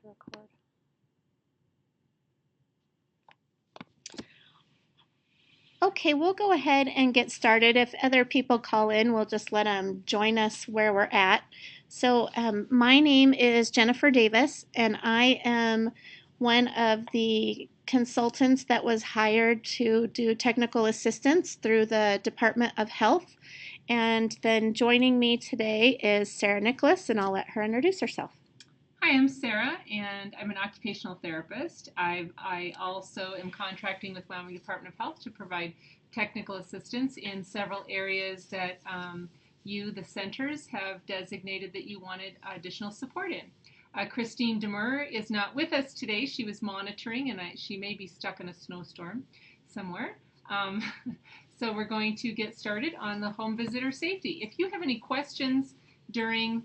to record. Okay, we'll go ahead and get started. If other people call in, we'll just let them join us where we're at. So my name is Jennifer Davis, and I am one of the consultants that was hired to do technical assistance through the Department of Health. And then joining me today is Sarah Nicholas, and I'll let her introduce herself. Hi, I'm Sarah, and I'm an occupational therapist. I also am contracting with Wyoming Department of Health to provide technical assistance in several areas that you, the centers, have designated that you wanted additional support in. Christine Demur is not with us today. She was monitoring, and she may be stuck in a snowstorm somewhere. So we're going to get started on the home visitor safety. If you have any questions during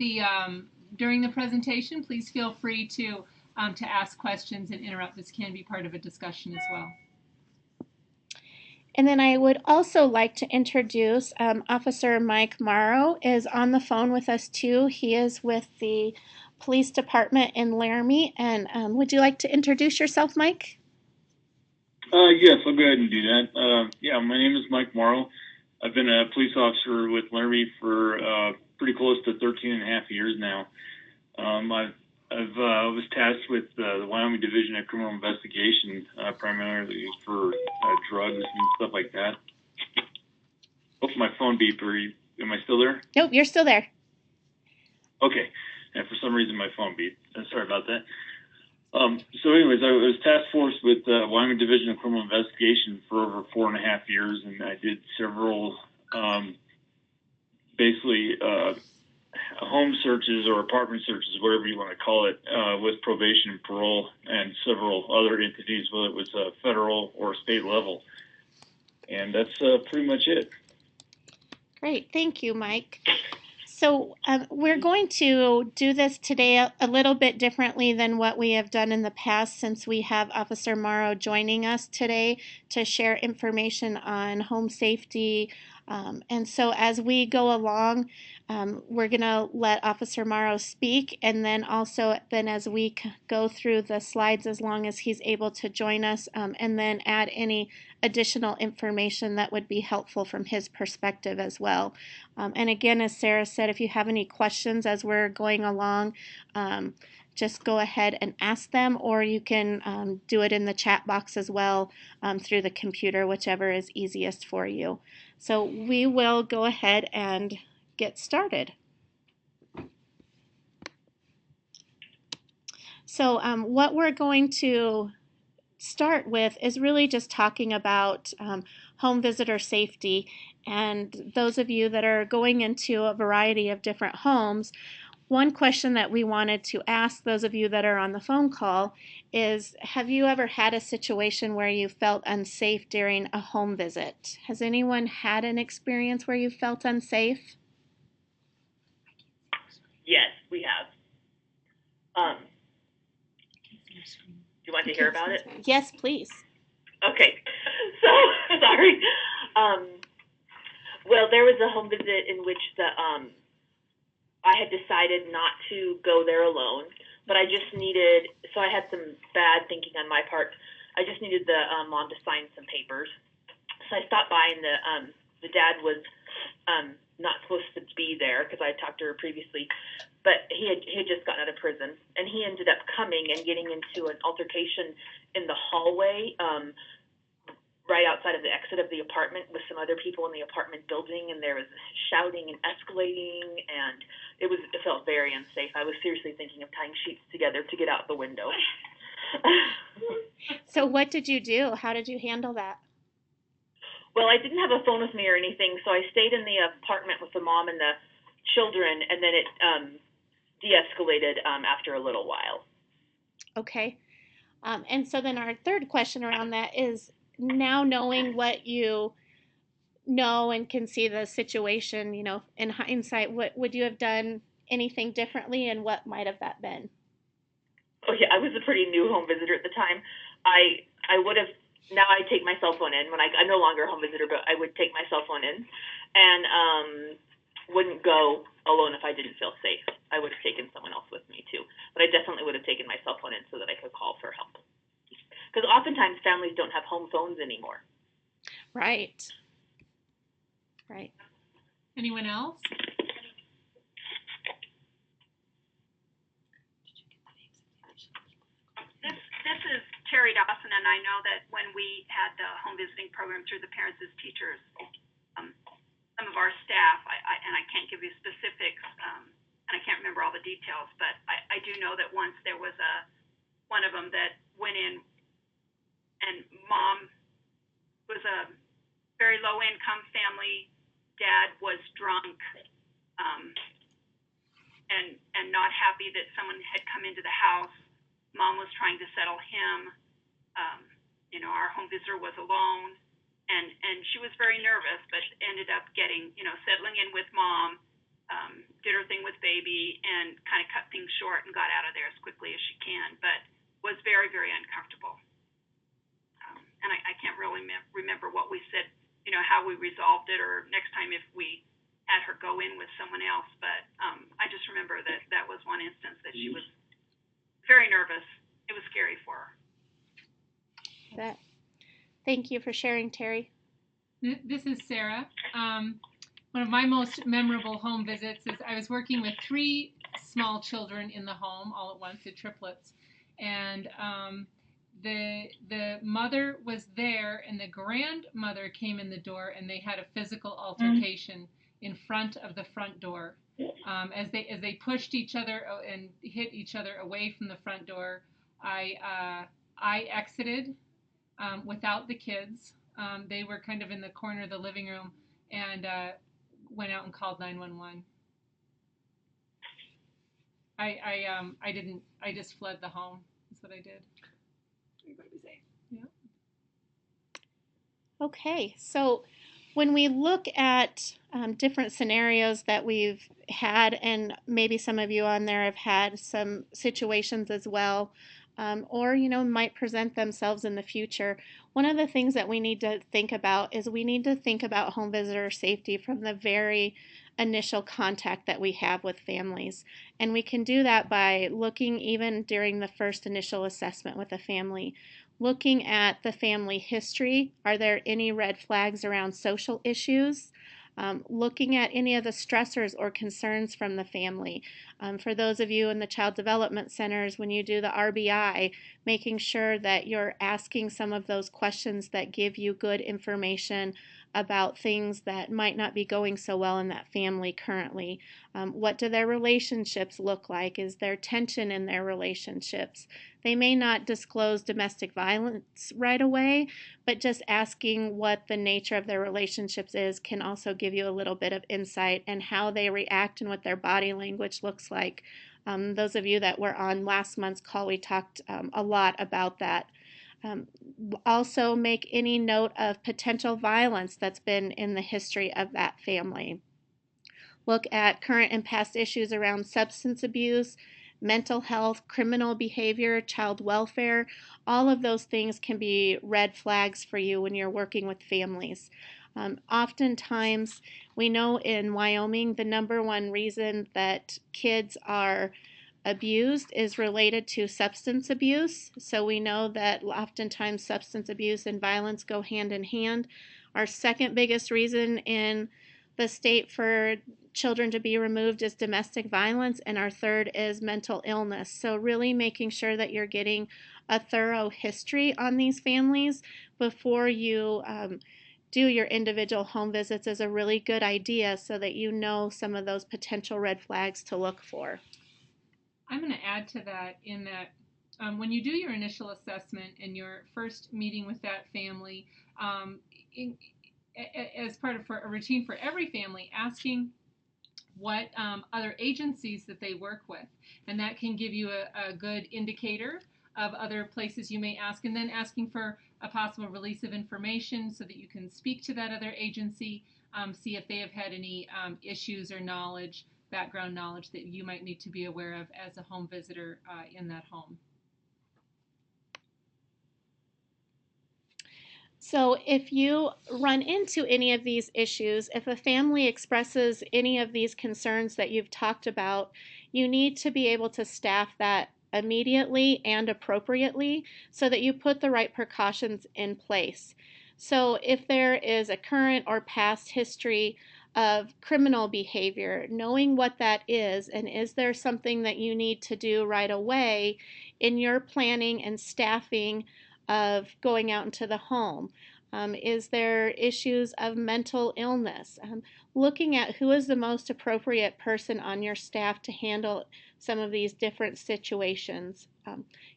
the presentation, please feel free to ask questions and interrupt. This can be part of a discussion as well. And then I would also like to introduce Officer Mike Morrow is on the phone with us too. He is with the police department in Laramie. And would you like to introduce yourself, Mike? Yes, I'll go ahead and do that. Yeah, my name is Mike Morrow. I've been a police officer with Laramie for pretty close to 13 and a half years now. I was tasked with the Wyoming Division of Criminal Investigation, primarily for drugs and stuff like that. Oh, my phone beeped. Am I still there? Nope, you're still there. Okay. And for some reason, my phone beeped. Sorry about that. So anyways, I was task force with Wyoming Division of Criminal Investigation for over 4.5 years, and I did several, basically, home searches or apartment searches, whatever you want to call it, with probation and parole and several other entities, whether it was federal or state level. And that's pretty much it. Great. Thank you, Mike. So we're going to do this today a little bit differently than what we have done in the past, since we have Officer Morrow joining us today to share information on home safety. And so as we go along, we're going to let Officer Morrow speak, and then also as we go through the slides, as long as he's able to join us, and then add any additional information that would be helpful from his perspective as well. And again, as Sarah said, if you have any questions as we're going along, just go ahead and ask them, or you can do it in the chat box as well through the computer, whichever is easiest for you. So we will go ahead and get started. So what we're going to start with is really just talking about home visitor safety. And those of you that are going into a variety of different homes, one question that we wanted to ask those of you that are on the phone call is, have you ever had a situation where you felt unsafe during a home visit? Has anyone had an experience where you felt unsafe? Yes, we have. Do you want to hear about it? Yes, please. Okay. So, sorry. Well, there was a home visit in which I had decided not to go there alone, but I just needed, so I had some bad thinking on my part. I just needed the mom to sign some papers. So I stopped by, and the dad was not supposed to be there because I had talked to her previously, but he had just gotten out of prison, and he ended up coming and getting into an altercation in the hallway right outside of the exit of the apartment with some other people in the apartment building, and there was shouting and escalating, and it felt very unsafe. I was seriously thinking of tying sheets together to get out the window. So what did you do? How did you handle that? Well, I didn't have a phone with me or anything, so I stayed in the apartment with the mom and the children, and then it de-escalated after a little while. Okay. And so then our third question around that is, now knowing what you know and can see the situation, in hindsight, what would you have done anything differently, and what might have that been? Oh yeah, I was a pretty new home visitor at the time. I would have, now I take my cell phone in when I'm no longer a home visitor, but I would take my cell phone in and wouldn't go alone if I didn't feel safe. I would have taken someone else with me too, but I definitely would have taken my cell phone in so that I could call for help. Because oftentimes families don't have home phones anymore. Right. Right. Anyone else? This is Terry Dawson, and I know that when we had the home visiting program through the Parents as Teachers, some of our staff, and I can't give you specifics, and I can't remember all the details, but I do know that once there was one of them that went in, and mom was a very low income family, dad was drunk, and not happy that someone had come into the house. Mom was trying to settle him. Our home visitor was alone, and she was very nervous, but ended up getting, settling in with mom, did her thing with baby, and kind of cut things short and got out of there as quickly as she can, but was very, very uncomfortable. And I can't really remember what we said, how we resolved it, or next time if we had her go in with someone else, but I just remember that was one instance that she was very nervous. It was scary for her. Thank you for sharing, Terry. This is Sarah. One of my most memorable home visits is I was working with 3 small children in the home all at once, the triplets, and the mother was there, and the grandmother came in the door, and they had a physical altercation in front of the front door. As they pushed each other and hit each other away from the front door, I exited without the kids. They were kind of in the corner of the living room, and went out and called 911. I just fled the home. That's what I did. Everybody be safe. Yeah. Okay, so when we look at different scenarios that we've had, and maybe some of you on there have had some situations as well, or might present themselves in the future, one of the things that we need to think about is we need to think about home visitor safety from the very initial contact that we have with families. And we can do that by looking even during the first initial assessment with a family. Looking at the family history, are there any red flags around social issues? Looking at any of the stressors or concerns from the family. For those of you in the child development centers, when you do the RBI, making sure that you're asking some of those questions that give you good information about things that might not be going so well in that family currently. What do their relationships look like? Is there tension in their relationships? They may not disclose domestic violence right away, but just asking what the nature of their relationships is can also give you a little bit of insight and how they react and what their body language looks like. Those of you that were on last month's call, we talked a lot about that. Also, make any note of potential violence that's been in the history of that family. Look at current and past issues around substance abuse, mental health, criminal behavior, child welfare. All of those things can be red flags for you when you're working with families. Oftentimes, we know in Wyoming the number one reason that kids are abused is related to substance abuse. So we know that oftentimes substance abuse and violence go hand in hand. Our second biggest reason in the state for children to be removed is domestic violence, and our third is mental illness. So really making sure that you're getting a thorough history on these families before you do your individual home visits is a really good idea so that you know some of those potential red flags to look for. I'm going to add to that in that when you do your initial assessment and your first meeting with that family, as part of a routine for every family, asking what other agencies that they work with. And that can give you a good indicator of other places you may ask, and then asking for a possible release of information so that you can speak to that other agency, see if they have had any issues or knowledge, background knowledge that you might need to be aware of as a home visitor in that home. So if you run into any of these issues, if a family expresses any of these concerns that you've talked about, you need to be able to staff that immediately and appropriately so that you put the right precautions in place. So if there is a current or past history of criminal behavior, knowing what that is, and is there something that you need to do right away in your planning and staffing of going out into the home? Is there issues of mental illness? Looking at who is the most appropriate person on your staff to handle some of these different situations.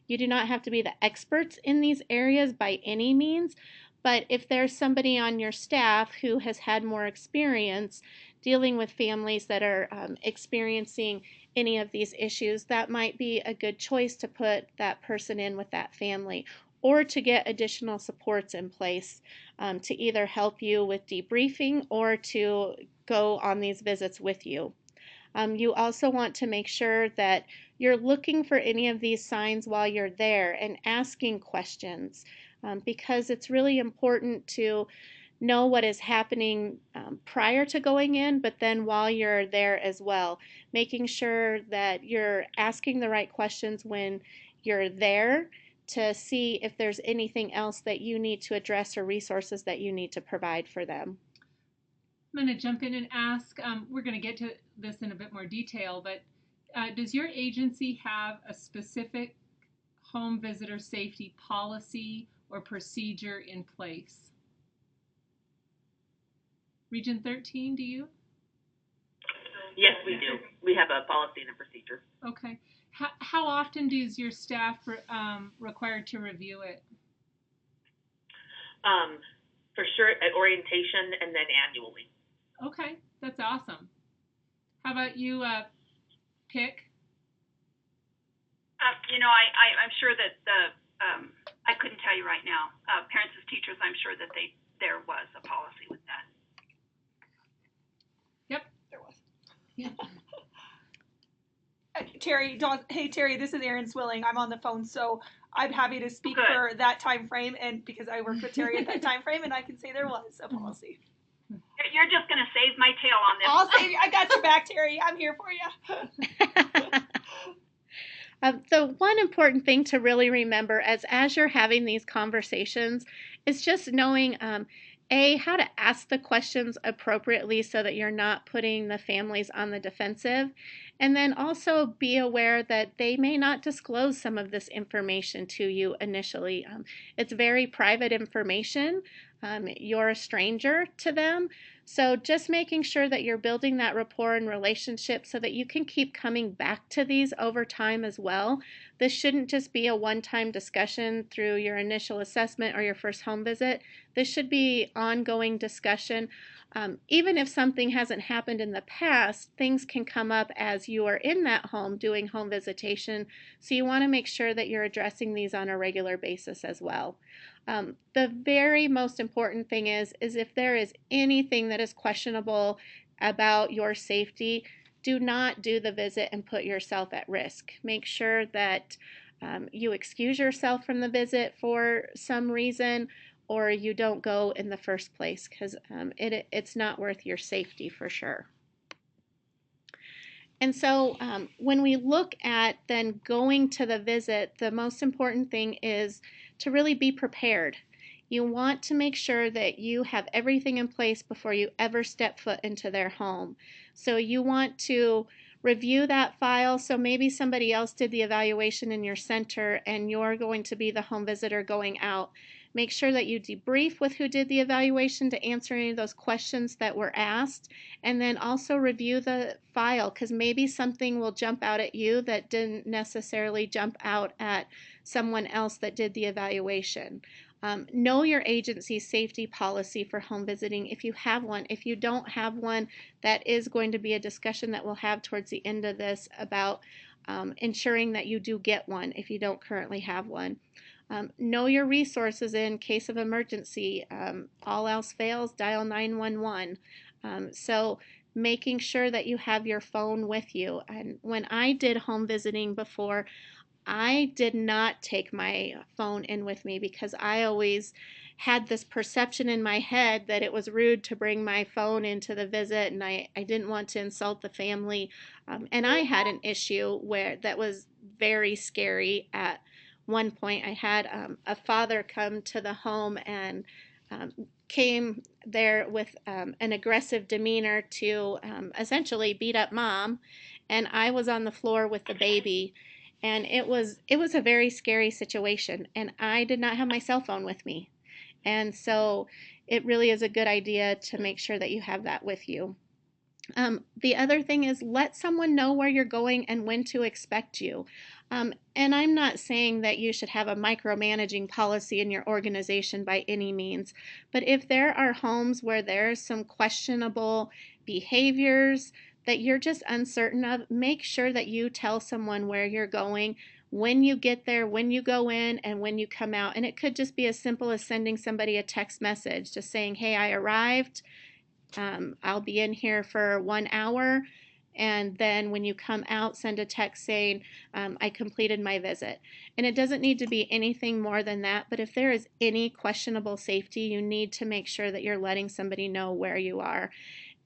You do not have to be the experts in these areas by any means, but if there's somebody on your staff who has had more experience dealing with families that are experiencing any of these issues, that might be a good choice to put that person in with that family, or to get additional supports in place to either help you with debriefing or to go on these visits with you. You also want to make sure that you're looking for any of these signs while you're there and asking questions because it's really important to know what is happening prior to going in, but then while you're there as well, making sure that you're asking the right questions when you're there to see if there's anything else that you need to address or resources that you need to provide for them. I'm going to jump in and ask, we're going to get to this in a bit more detail, but does your agency have a specific home visitor safety policy or procedure in place? Region 13, do you? Yes, we do. We have a policy and a procedure. Okay. How often does your staff required to review it? For sure at orientation and then annually. Okay, that's awesome. How about you, Pick? I'm sure that I couldn't tell you right now. Parents as teachers, I'm sure that there was a policy with that. Yep, There was. yeah. Terry, hey Terry, this is Erin Swilling. I'm on the phone, so I'm happy to speak for that time frame, and because I worked with Terry at that time frame, and I can say there was a policy. You're just going to save my tail on this. I'll save you. I got your back, Terry. I'm here for you. The one important thing to really remember as you're having these conversations is just knowing how to ask the questions appropriately so that you're not putting the families on the defensive, and then also be aware that they may not disclose some of this information to you initially. It's very private information. You're a stranger to them. So just making sure that you're building that rapport and relationship so that you can keep coming back to these over time as well. This shouldn't just be a one-time discussion through your initial assessment or your first home visit. This should be ongoing discussion. Even if something hasn't happened in the past, things can come up as you are in that home doing home visitation. So you want to make sure that you're addressing these on a regular basis as well. The very most important thing is if there is anything that is questionable about your safety, do not do the visit and put yourself at risk. Make sure that you excuse yourself from the visit for some reason, or you don't go in the first place, because it's not worth your safety for sure. And so when we look at then going to the visit, the most important thing is to really be prepared. You want to make sure that you have everything in place before you ever step foot into their home. So you want to review that file. So maybe somebody else did the evaluation in your center and you're going to be the home visitor going out. Make sure that you debrief with who did the evaluation to answer any of those questions that were asked, and then also review the file, because maybe something will jump out at you that didn't necessarily jump out at someone else that did the evaluation. Know your agency's safety policy for home visiting if you have one. If you don't have one, that is going to be a discussion that we'll have towards the end of this about ensuring that you do get one if you don't currently have one. Know your resources in case of emergency. All else fails, dial 911. So making sure that you have your phone with you. And when I did home visiting before, I did not take my phone in with me because I always had this perception in my head that it was rude to bring my phone into the visit, and I didn't want to insult the family. And I had an issue where that was very scary. At one point, I had a father come to the home and came there with an aggressive demeanor to essentially beat up mom, and I was on the floor with the baby, and it was a very scary situation, and I did not have my cell phone with me. And so it really is a good idea to make sure that you have that with you. The other thing is, let someone know where you're going and when to expect you. And I'm not saying that you should have a micromanaging policy in your organization by any means, but if there are homes where there's some questionable behaviors that you're just uncertain of, make sure that you tell someone where you're going, when you get there, when you go in, and when you come out. And it could just be as simple as sending somebody a text message just saying, hey, I arrived. I'll be in here for 1 hour. And then when you come out, send a text saying, I completed my visit. And it doesn't need to be anything more than that. But if there is any questionable safety, you need to make sure that you're letting somebody know where you are.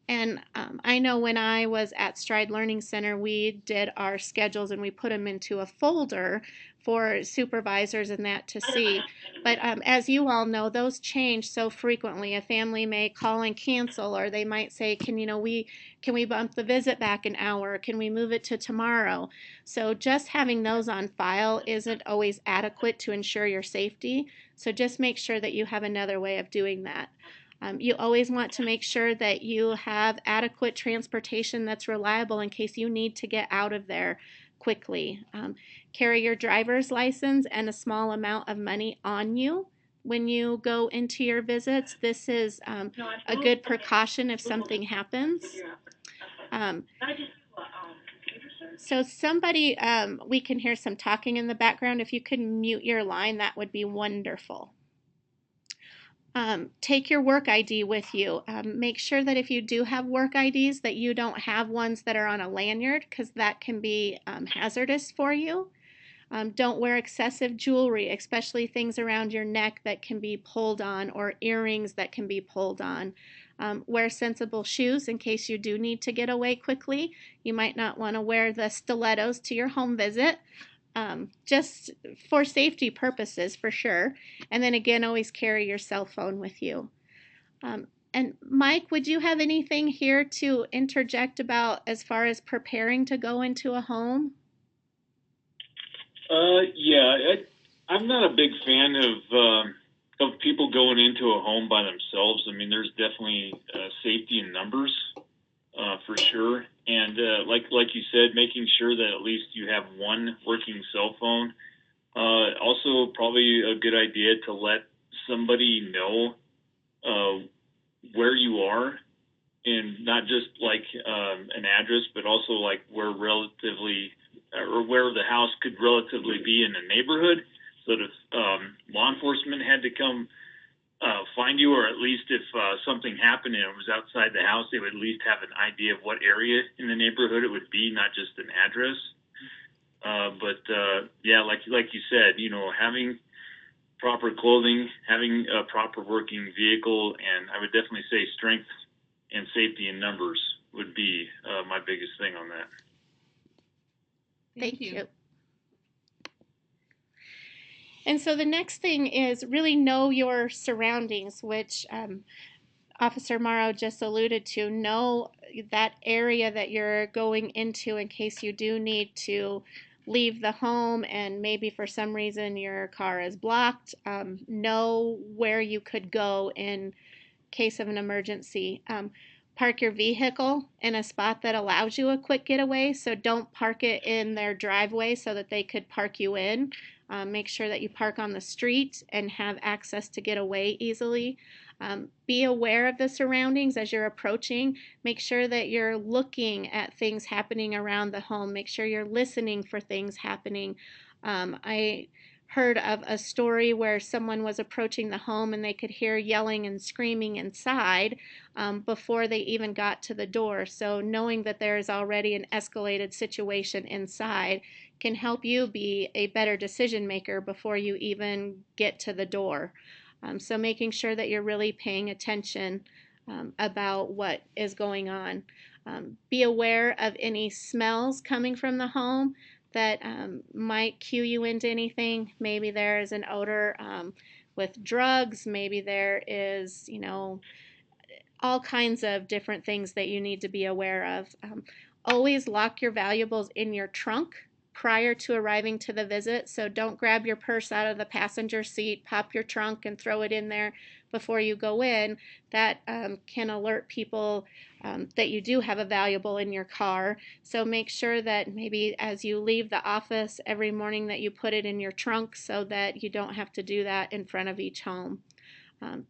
And I know when I was at Stride Learning Center, we did our schedules and we put them into a folder for supervisors and that to see. But as you all know, those change so frequently. A family may call and cancel, or they might say, can we bump the visit back an hour? Can we move it to tomorrow? So just having those on file isn't always adequate to ensure your safety. So just make sure that you have another way of doing that. You always want to make sure that you have adequate transportation that's reliable in case you need to get out of there quickly. Carry your driver's license and a small amount of money on you when you go into your visits. This is a good precaution if something happens. So somebody, we can hear some talking in the background. If you could mute your line, that would be wonderful. Take your work ID with you. Make sure that if you do have work IDs that you don't have ones that are on a lanyard, because that can be hazardous for you. Don't wear excessive jewelry, especially things around your neck that can be pulled on, or earrings that can be pulled on. Wear sensible shoes in case you do need to get away quickly. You might not want to wear the stilettos to your home visit. Just for safety purposes, for sure. And then again, always carry your cell phone with you. And Mike, would you have anything here to interject about as far as preparing to go into a home? Yeah, I'm not a big fan of people going into a home by themselves. I mean, there's definitely safety in numbers, for sure. And like you said, making sure that at least you have one working cell phone. Also, probably a good idea to let somebody know where you are, and not just like an address, but also like where the house could relatively be in a neighborhood, so that if law enforcement had to come find you, or at least if something happened and it was outside the house, they would at least have an idea of what area in the neighborhood it would be, not just an address. Yeah, like you said, having proper clothing, having a proper working vehicle, and I would definitely say strength and safety in numbers would be my biggest thing on that. Thank you. And so the next thing is really know your surroundings, which Officer Morrow just alluded to. Know that area that you're going into in case you do need to leave the home and maybe for some reason your car is blocked. Know where you could go in case of an emergency. Park your vehicle in a spot that allows you a quick getaway. So don't park it in their driveway so that they could park you in. Make sure that you park on the street and have access to get away easily. Be aware of the surroundings as you're approaching. Make sure that you're looking at things happening around the home. Make sure you're listening for things happening. I heard of a story where someone was approaching the home and they could hear yelling and screaming inside before they even got to the door. So knowing that there is already an escalated situation inside can help you be a better decision maker before you even get to the door. So making sure that you're really paying attention about what is going on. Be aware of any smells coming from the home that might cue you into anything. Maybe there is an odor with drugs. Maybe there is, all kinds of different things that you need to be aware of. Always lock your valuables in your trunk prior to arriving to the visit. So don't grab your purse out of the passenger seat, pop your trunk, and throw it in there before you go in. That can alert people that you do have a valuable in your car. So make sure that maybe as you leave the office every morning that you put it in your trunk so that you don't have to do that in front of each home.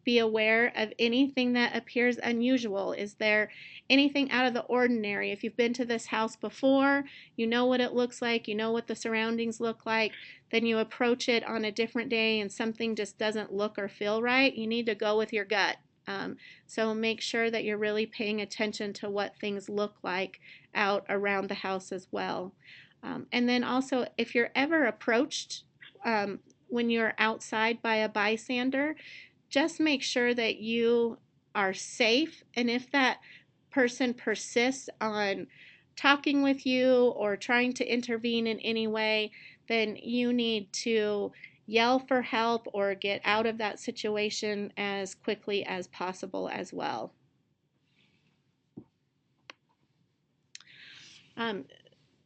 Be aware of anything that appears unusual. Is there anything out of the ordinary? If you've been to this house before, you know what it looks like, you know what the surroundings look like, then you approach it on a different day and something just doesn't look or feel right, you need to go with your gut. So make sure that you're really paying attention to what things look like out around the house as well. And then also, if you're ever approached when you're outside by a bystander, just make sure that you are safe. And if that person persists on talking with you or trying to intervene in any way, then you need to yell for help or get out of that situation as quickly as possible as well.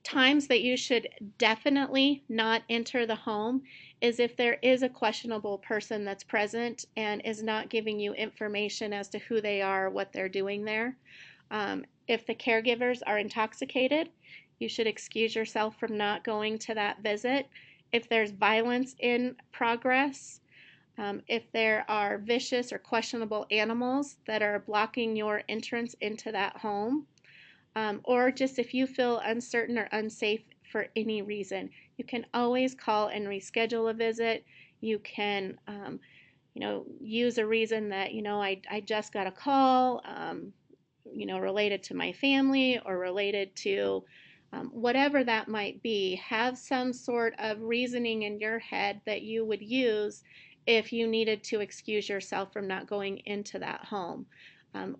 Times that you should definitely not enter the home is if there is a questionable person that's present and is not giving you information as to who they are, what they're doing there. If the caregivers are intoxicated, you should excuse yourself from not going to that visit. If there's violence in progress, if there are vicious or questionable animals that are blocking your entrance into that home, or just if you feel uncertain or unsafe for any reason, you can always call and reschedule a visit. You can, use a reason that, I just got a call, related to my family or related to whatever that might be. Have some sort of reasoning in your head that you would use if you needed to excuse yourself from not going into that home.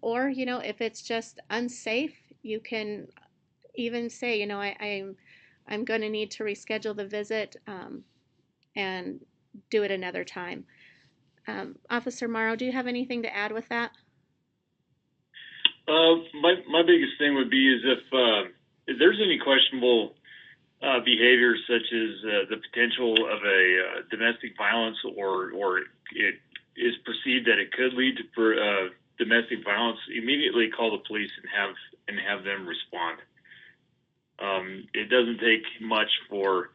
Or, if it's just unsafe, you can even say, I'm going to need to reschedule the visit and do it another time. Officer Morrow, do you have anything to add with that? My biggest thing would be is if there's any questionable behavior, such as the potential of a domestic violence, or it is perceived that it could lead to domestic violence, immediately call the police and have them respond. It doesn't take much for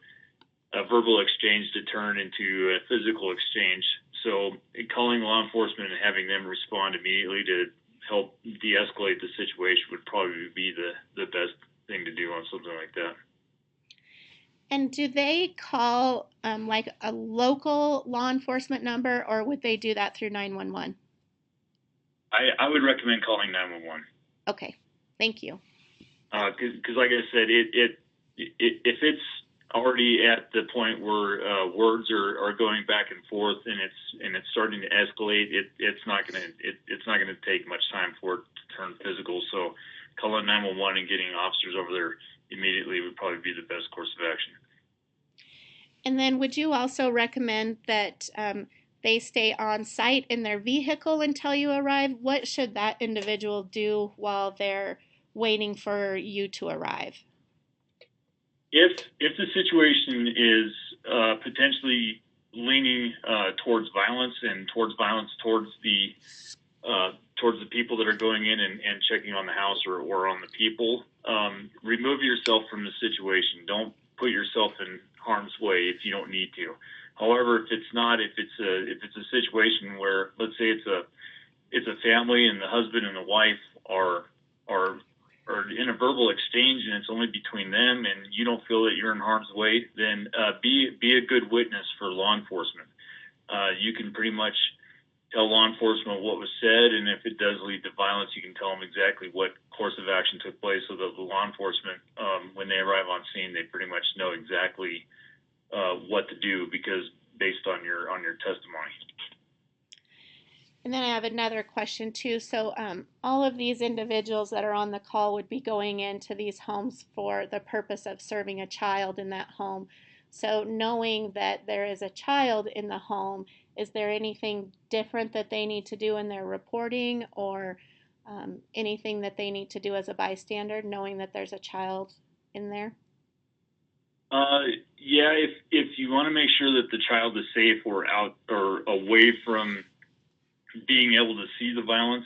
a verbal exchange to turn into a physical exchange. So calling law enforcement and having them respond immediately to help de-escalate the situation would probably be the best thing to do on something like that. And do they call like a local law enforcement number, or would they do that through 911? I would recommend calling 911. Okay, thank you. Because like I said, if it's already at the point where words are going back and forth and it's starting to escalate, it's not gonna take much time for it to turn physical. So calling 911 and getting officers over there immediately would probably be the best course of action. And then would you also recommend that they stay on site in their vehicle until you arrive? What should that individual do while they're waiting for you to arrive? If the situation is potentially leaning towards violence and towards the people that are going in and checking on the house or on the people, remove yourself from the situation. Don't put yourself in harm's way if you don't need to. However, if it's a situation where, let's say it's a family and the husband and the wife are or in a verbal exchange and it's only between them and you don't feel that you're in harm's way, then be a good witness for law enforcement. You can pretty much tell law enforcement what was said, and if it does lead to violence, you can tell them exactly what course of action took place so that the law enforcement, when they arrive on scene, they pretty much know exactly what to do because based on your testimony. And then I have another question too. So all of these individuals that are on the call would be going into these homes for the purpose of serving a child in that home. So knowing that there is a child in the home, is there anything different that they need to do in their reporting or anything that they need to do as a bystander, knowing that there's a child in there? Yeah, if you want to make sure that the child is safe or out or away from being able to see the violence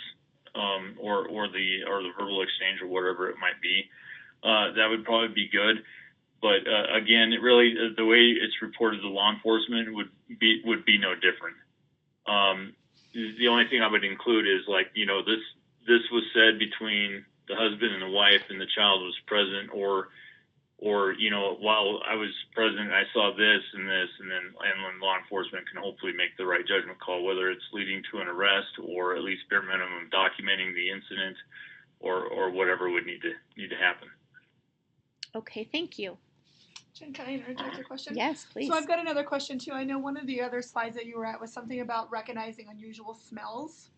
or the verbal exchange or whatever it might be, that would probably be good. But again, it really the way it's reported to law enforcement would be no different. The only thing I would include is this was said between the husband and the wife, and the child was present, or while I was present, I saw this, and then law enforcement can hopefully make the right judgment call, whether it's leading to an arrest or at least bare minimum documenting the incident, or whatever would need to happen. Okay, thank you. Jen, can I interject a question? Yes, please. So I've got another question too. I know one of the other slides that you were at was something about recognizing unusual smells.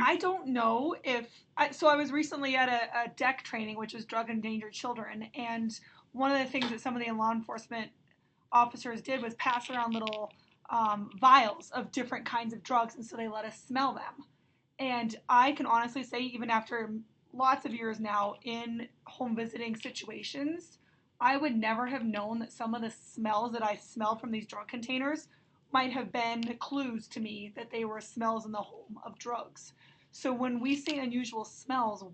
I don't know I was recently at a DEC training, which is Drug Endangered Children, and one of the things that some of the law enforcement officers did was pass around little vials of different kinds of drugs, and so they let us smell them. And I can honestly say, even after lots of years now in home visiting situations, I would never have known that some of the smells that I smelled from these drug containers might have been clues to me that they were smells in the home of drugs. So when we say unusual smells,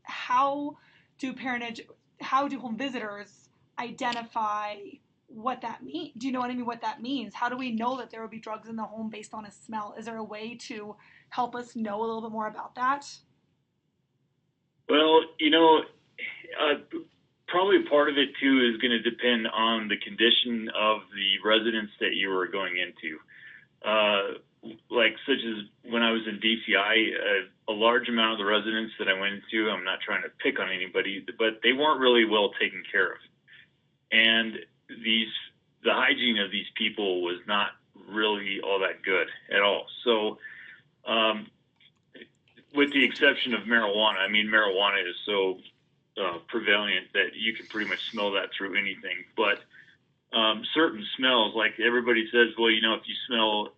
how do home visitors identify what that means? Do you know what I mean? What that means? How do we know that there would be drugs in the home based on a smell? Is there a way to help us know a little bit more about that? Well, probably part of it too is going to depend on the condition of the residence that you are going into. Such as when I was in DCI, a large amount of the residents that I went into, I'm not trying to pick on anybody, but they weren't really well taken care of. And the hygiene of these people was not really all that good at all. So, with the exception of marijuana, marijuana is so prevalent that you can pretty much smell that through anything. But certain smells, like everybody says, well, if you smell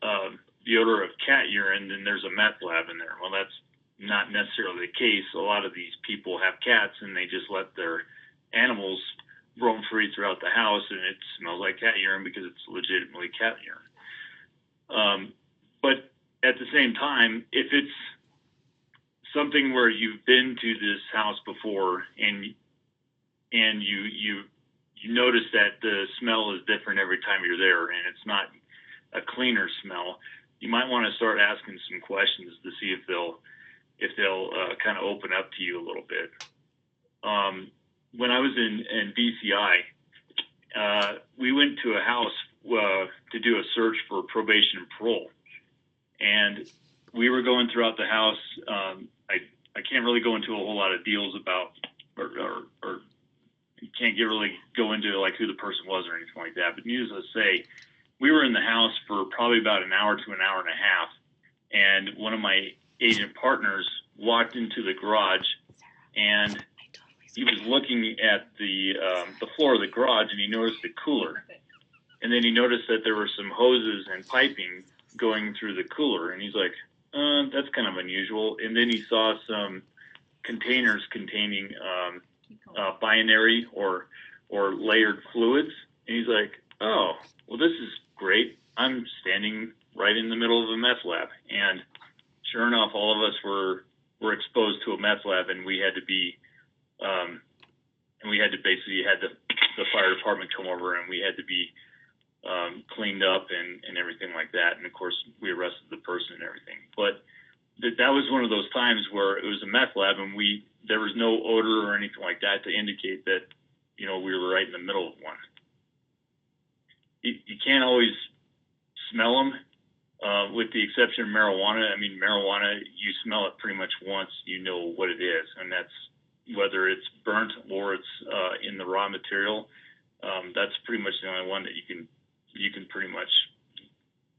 the odor of cat urine, then there's a meth lab in there. Well, that's not necessarily the case. A lot of these people have cats, and they just let their animals roam free throughout the house, and it smells like cat urine because it's legitimately cat urine. But at the same time, if it's something where you've been to this house before and you notice that the smell is different every time you're there and it's not a cleaner smell, you might want to start asking some questions to see if they'll kind of open up to you a little bit. When I was in BCI, we went to a house to do a search for probation and parole, and we were going throughout the house. I can't really go into a whole lot of deals about, or can't really go into like who the person was or anything like that. But needless to say, we were in the house for probably about an hour to an hour and a half, and one of my agent partners walked into the garage, and he was looking at the floor of the garage, and he noticed the cooler, and then he noticed that there were some hoses and piping going through the cooler, and he's like, that's kind of unusual. And then he saw some containers containing binary or layered fluids, and he's like, oh, well, this is great. I'm standing right in the middle of a meth lab. And sure enough, all of us were exposed to a meth lab, and we had to be basically had the fire department come over, and we had to be cleaned up and everything like that. And of course, we arrested the person and everything. But that was one of those times where it was a meth lab, and we there was no odor or anything like that to indicate that, we were right in the middle of one. You can't always smell them, with the exception of marijuana. I mean, marijuana, you smell it pretty much once, you know what it is, and that's whether it's burnt or it's in the raw material. That's pretty much the only one that you can pretty much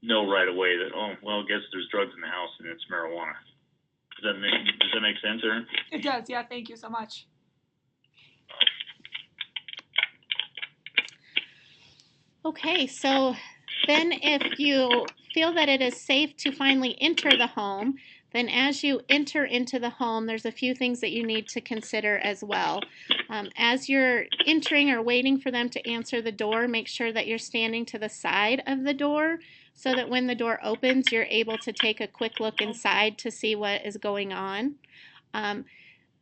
know right away that, oh, well, I guess there's drugs in the house and it's marijuana. Does that make sense, Erin? It does, yeah, thank you so much. Okay, so then if you feel that it is safe to finally enter the home, then as you enter into the home, there's a few things that you need to consider as well. As you're entering or waiting for them to answer the door, make sure that you're standing to the side of the door so that when the door opens, you're able to take a quick look inside to see what is going on.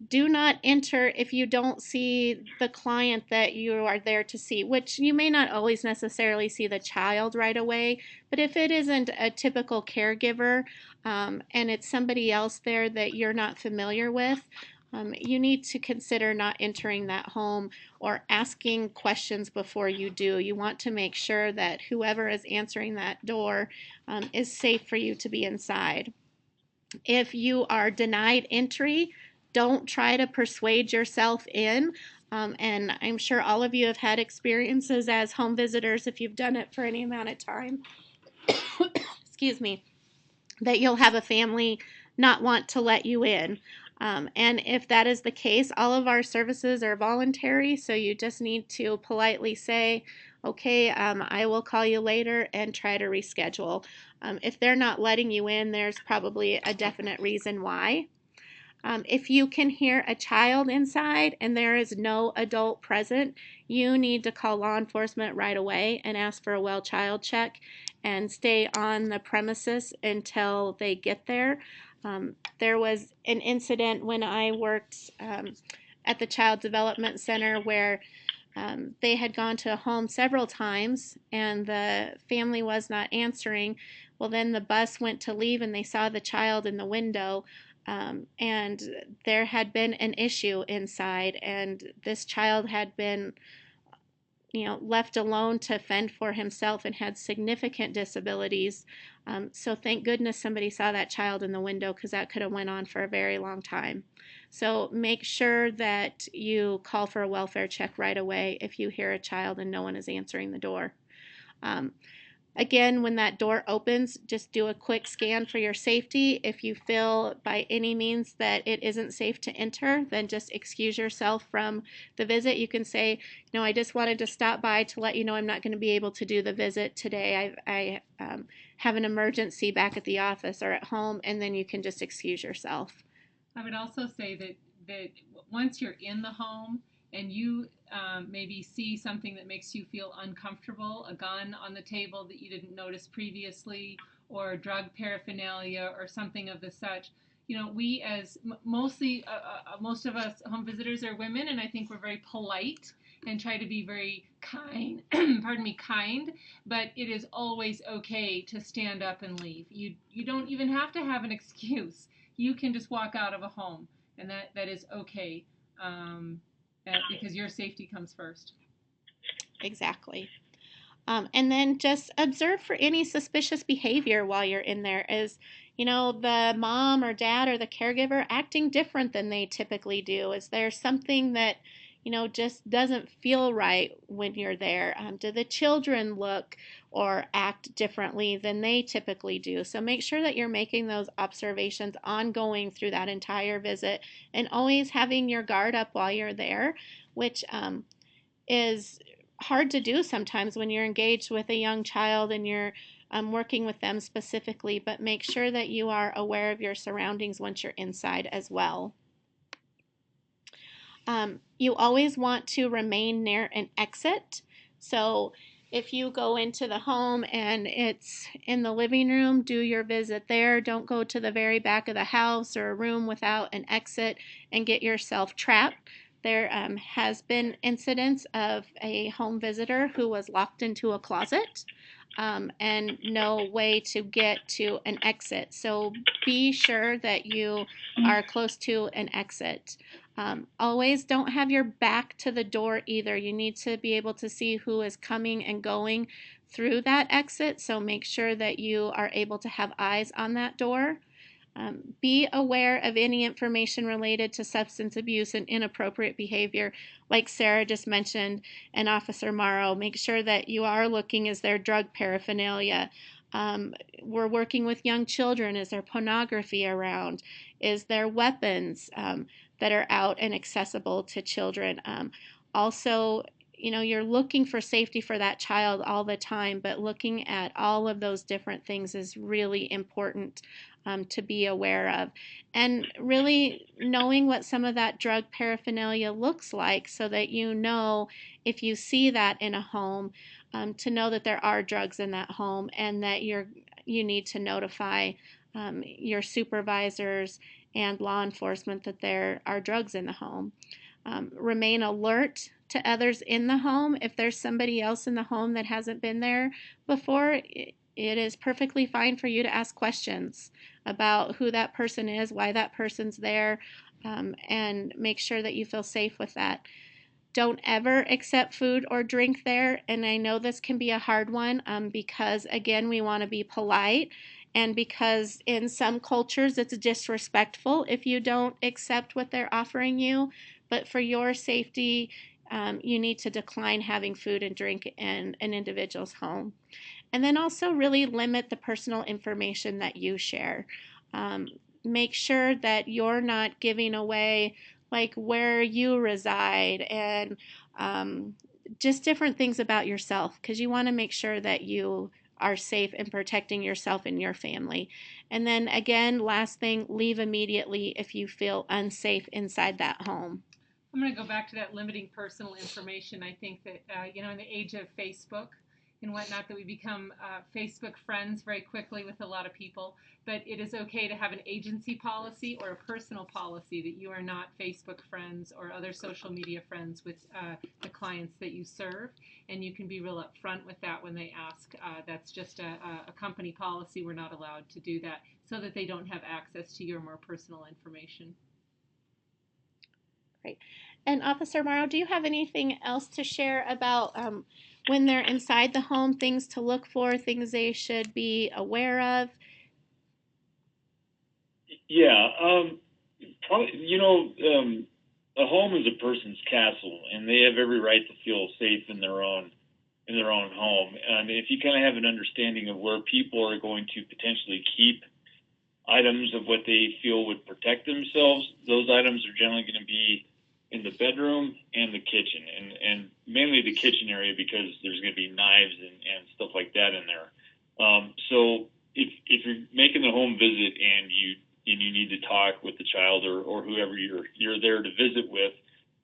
Do not enter if you don't see the client that you are there to see, which you may not always necessarily see the child right away, but if it isn't a typical caregiver and it's somebody else there that you're not familiar with, you need to consider not entering that home or asking questions before you do. You want to make sure that whoever is answering that door is safe for you to be inside. If you are denied entry, don't try to persuade yourself in. And I'm sure all of you have had experiences as home visitors, if you've done it for any amount of time, excuse me, that you'll have a family not want to let you in. And if that is the case, all of our services are voluntary, so you just need to politely say, okay, I will call you later and try to reschedule. If they're not letting you in, there's probably a definite reason why. If you can hear a child inside and there is no adult present, you need to call law enforcement right away and ask for a well child check and stay on the premises until they get there. There was an incident when I worked at the Child Development Center where they had gone to a home several times and the family was not answering. Well, then the bus went to leave and they saw the child in the window. And there had been an issue inside, and this child had been, left alone to fend for himself and had significant disabilities. So thank goodness somebody saw that child in the window, because that could have went on for a very long time. So make sure that you call for a welfare check right away if you hear a child and no one is answering the door. Again, when that door opens, just do a quick scan for your safety. If you feel by any means that it isn't safe to enter, then just excuse yourself from the visit. You can say, I just wanted to stop by to let you know I'm not going to be able to do the visit today. I have an emergency back at the office or at home, and then you can just excuse yourself. I would also say that once you're in the home and you maybe see something that makes you feel uncomfortable, a gun on the table that you didn't notice previously, or drug paraphernalia or something of the such, we as most of us home visitors are women, and I think we're very polite and try to be very kind, kind, but it is always okay to stand up and leave. You don't even have to have an excuse. You can just walk out of a home, and that is okay. Because your safety comes first. Exactly. And then just observe for any suspicious behavior while you're in there. Is, the mom or dad or the caregiver acting different than they typically do? Is there something that, just doesn't feel right when you're there? Do the children look or act differently than they typically do? So make sure that you're making those observations ongoing through that entire visit and always having your guard up while you're there, which is hard to do sometimes when you're engaged with a young child and you're working with them specifically, but make sure that you are aware of your surroundings once you're inside as well. You always want to remain near an exit. So if you go into the home and it's in the living room, do your visit there. Don't go to the very back of the house or a room without an exit and get yourself trapped. There has been incidents of a home visitor who was locked into a closet and no way to get to an exit. So be sure that you are close to an exit. Always don't have your back to the door either. You need to be able to see who is coming and going through that exit, so make sure that you are able to have eyes on that door. Be aware of any information related to substance abuse and inappropriate behavior, like Sarah just mentioned, and Officer Morrow. Make sure that you are looking, is there drug paraphernalia? We're working with young children. Is there pornography around? Is there weapons that are out and accessible to children? Also, you're looking for safety for that child all the time, but looking at all of those different things is really important to be aware of. And really knowing what some of that drug paraphernalia looks like, so that if you see that in a home, to know that there are drugs in that home, and that you need to notify your supervisors and law enforcement that there are drugs in the home. Remain alert to others in the home. If there's somebody else in the home that hasn't been there before, it is perfectly fine for you to ask questions about who that person is, why that person's there, and make sure that you feel safe with that. Don't ever accept food or drink there. And I know this can be a hard one because, again, we want to be polite, and because in some cultures it's disrespectful if you don't accept what they're offering you. But for your safety, you need to decline having food and drink in an individual's home. And then also really limit the personal information that you share. Make sure that you're not giving away like where you reside and just different things about yourself, because you want to make sure that you are safe and protecting yourself and your family. And then again, last thing, leave immediately if you feel unsafe inside that home. I'm going to go back to that limiting personal information. I think that, in the age of Facebook and whatnot, that we become Facebook friends very quickly with a lot of people. But it is okay to have an agency policy or a personal policy that you are not Facebook friends or other social media friends with the clients that you serve. And you can be real upfront with that when they ask. That's just a company policy. We're not allowed to do that, so that they don't have access to your more personal information. Great. And Officer Morrow, do you have anything else to share about when they're inside the home, things to look for, things they should be aware of? Yeah, probably. A home is a person's castle, and they have every right to feel safe in their own home. And if you kind of have an understanding of where people are going to potentially keep items of what they feel would protect themselves, those items are generally going to be in the bedroom and the kitchen, and mainly the kitchen area, because there's going to be knives and stuff like that in there. So if you're making a home visit and you need to talk with the child or whoever you're there to visit with,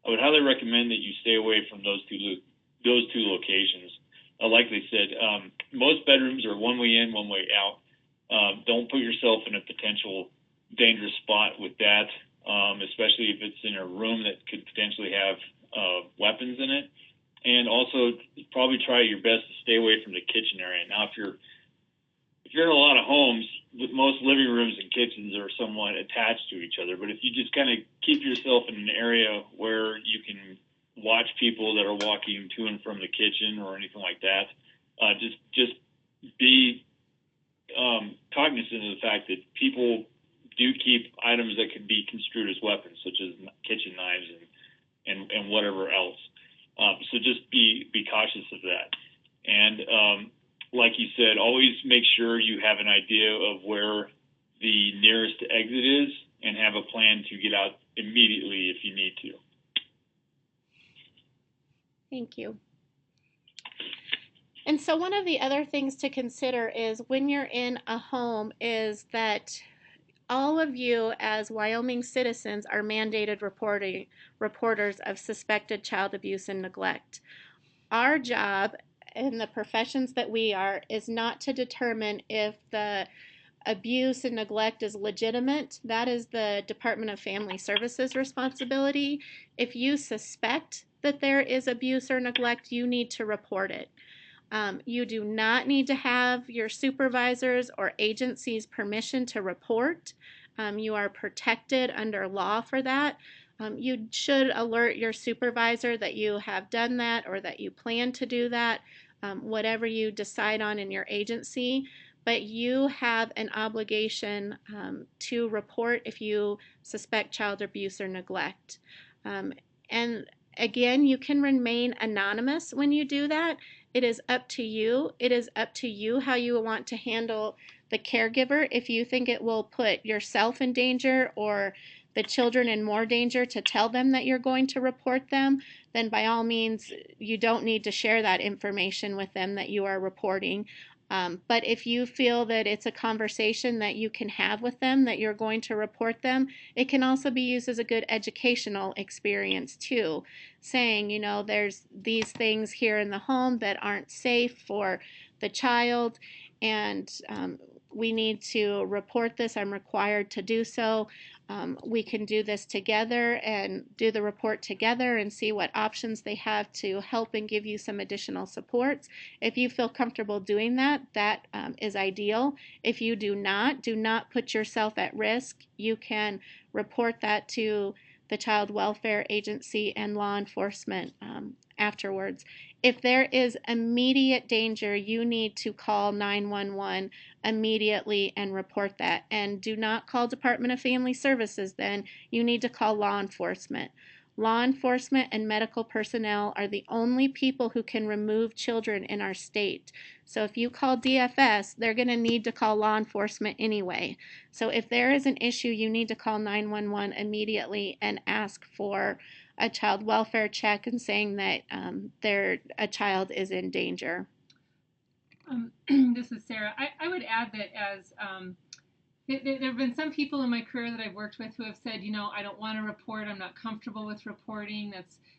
I would highly recommend that you stay away from those two locations. Like they said, most bedrooms are one way in, one way out. Don't put yourself in a potential dangerous spot with that, especially if it's in a room that could potentially have weapons in it. And also probably try your best to stay away from the kitchen area. Now, if you're in a lot of homes, most living rooms and kitchens are somewhat attached to each other. But if you just kind of keep yourself in an area where you can watch people that are walking to and from the kitchen or anything like that, just be cognizant of the fact that people do keep items that could be construed as weapons, such as kitchen knives and whatever else. So just be cautious of that. And like you said, always make sure you have an idea of where the nearest exit is and have a plan to get out immediately if you need to. Thank you. And so one of the other things to consider is when you're in a home is that all of you as Wyoming citizens are mandated reporters of suspected child abuse and neglect. Our job in the professions that we are is not to determine if the abuse and neglect is legitimate. That is the Department of Family Services responsibility. If you suspect that there is abuse or neglect, you need to report it. You do not need to have your supervisors or agency's permission to report. You are protected under law for that. You should alert your supervisor that you have done that or that you plan to do that, whatever you decide on in your agency. But you have an obligation to report if you suspect child abuse or neglect. And again, you can remain anonymous when you do that. It is up to you. It is up to you how you want to handle the caregiver. If you think it will put yourself in danger or the children in more danger to tell them that you're going to report them, then by all means, you don't need to share that information with them that you are reporting. But if you feel that it's a conversation that you can have with them, that you're going to report them, it can also be used as a good educational experience too, saying, you know, there's these things here in the home that aren't safe for the child, and we need to report this. I'm required to do so. We can do this together and do the report together and see what options they have to help and give you some additional supports. If you feel comfortable doing that, that is ideal. If you do not put yourself at risk. You can report that to the Child Welfare Agency and law enforcement afterwards. If there is immediate danger, you need to call 911 immediately and report that. And do not call Department of Family Services then. You need to call law enforcement. Law enforcement and medical personnel are the only people who can remove children in our state. So if you call DFS, they're going to need to call law enforcement anyway. So if there is an issue, you need to call 911 immediately and ask for a child welfare check and saying that a child is in danger. This is Sarah. I would add that as there have been some people in my career that I've worked with who have said, you know, I don't want to report. I'm not comfortable with reporting.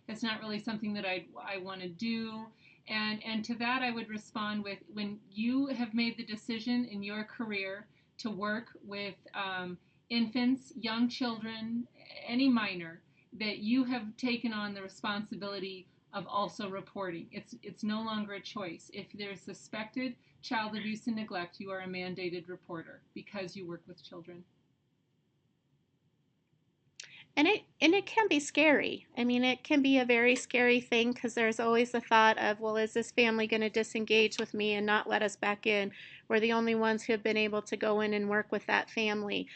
That's not really something that I want to do. And to that, I would respond with, when you have made the decision in your career to work with infants, young children, any minor, that you have taken on the responsibility of also reporting. It's no longer a choice. If there's suspected child abuse and neglect, you are a mandated reporter because you work with children. And it can be scary. I mean, it can be a very scary thing because there's always the thought of, well, is this family going to disengage with me and not let us back in? We're the only ones who have been able to go in and work with that family.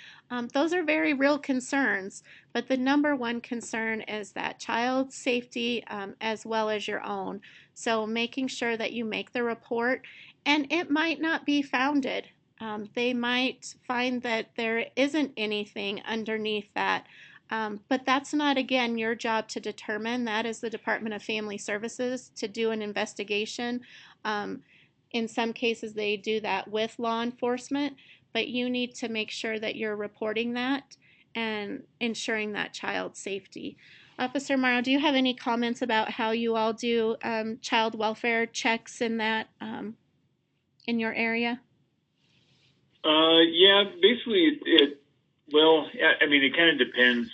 Those are very real concerns, but the number one concern is that child safety as well as your own. So making sure that you make the report, and it might not be founded. They might find that there isn't anything underneath that. But that's not, again, your job to determine. That is the Department of Family Services to do an investigation. In some cases, they do that with law enforcement, but you need to make sure that you're reporting that and ensuring that child safety. Officer Morrow, do you have any comments about how you all do child welfare checks in that in your area? Yeah, basically well, I mean, it kind of depends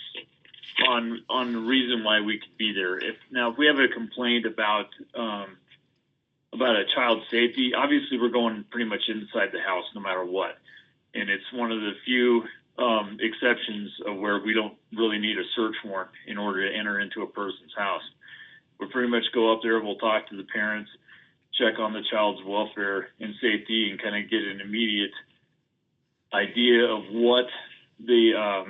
on the reason why we could be there. If we have a complaint about a child's safety, obviously we're going pretty much inside the house no matter what, and it's one of the few exceptions of where we don't really need a search warrant in order to enter into a person's house. We'll pretty much go up there, we'll talk to the parents, check on the child's welfare and safety, and kind of get an immediate idea of what the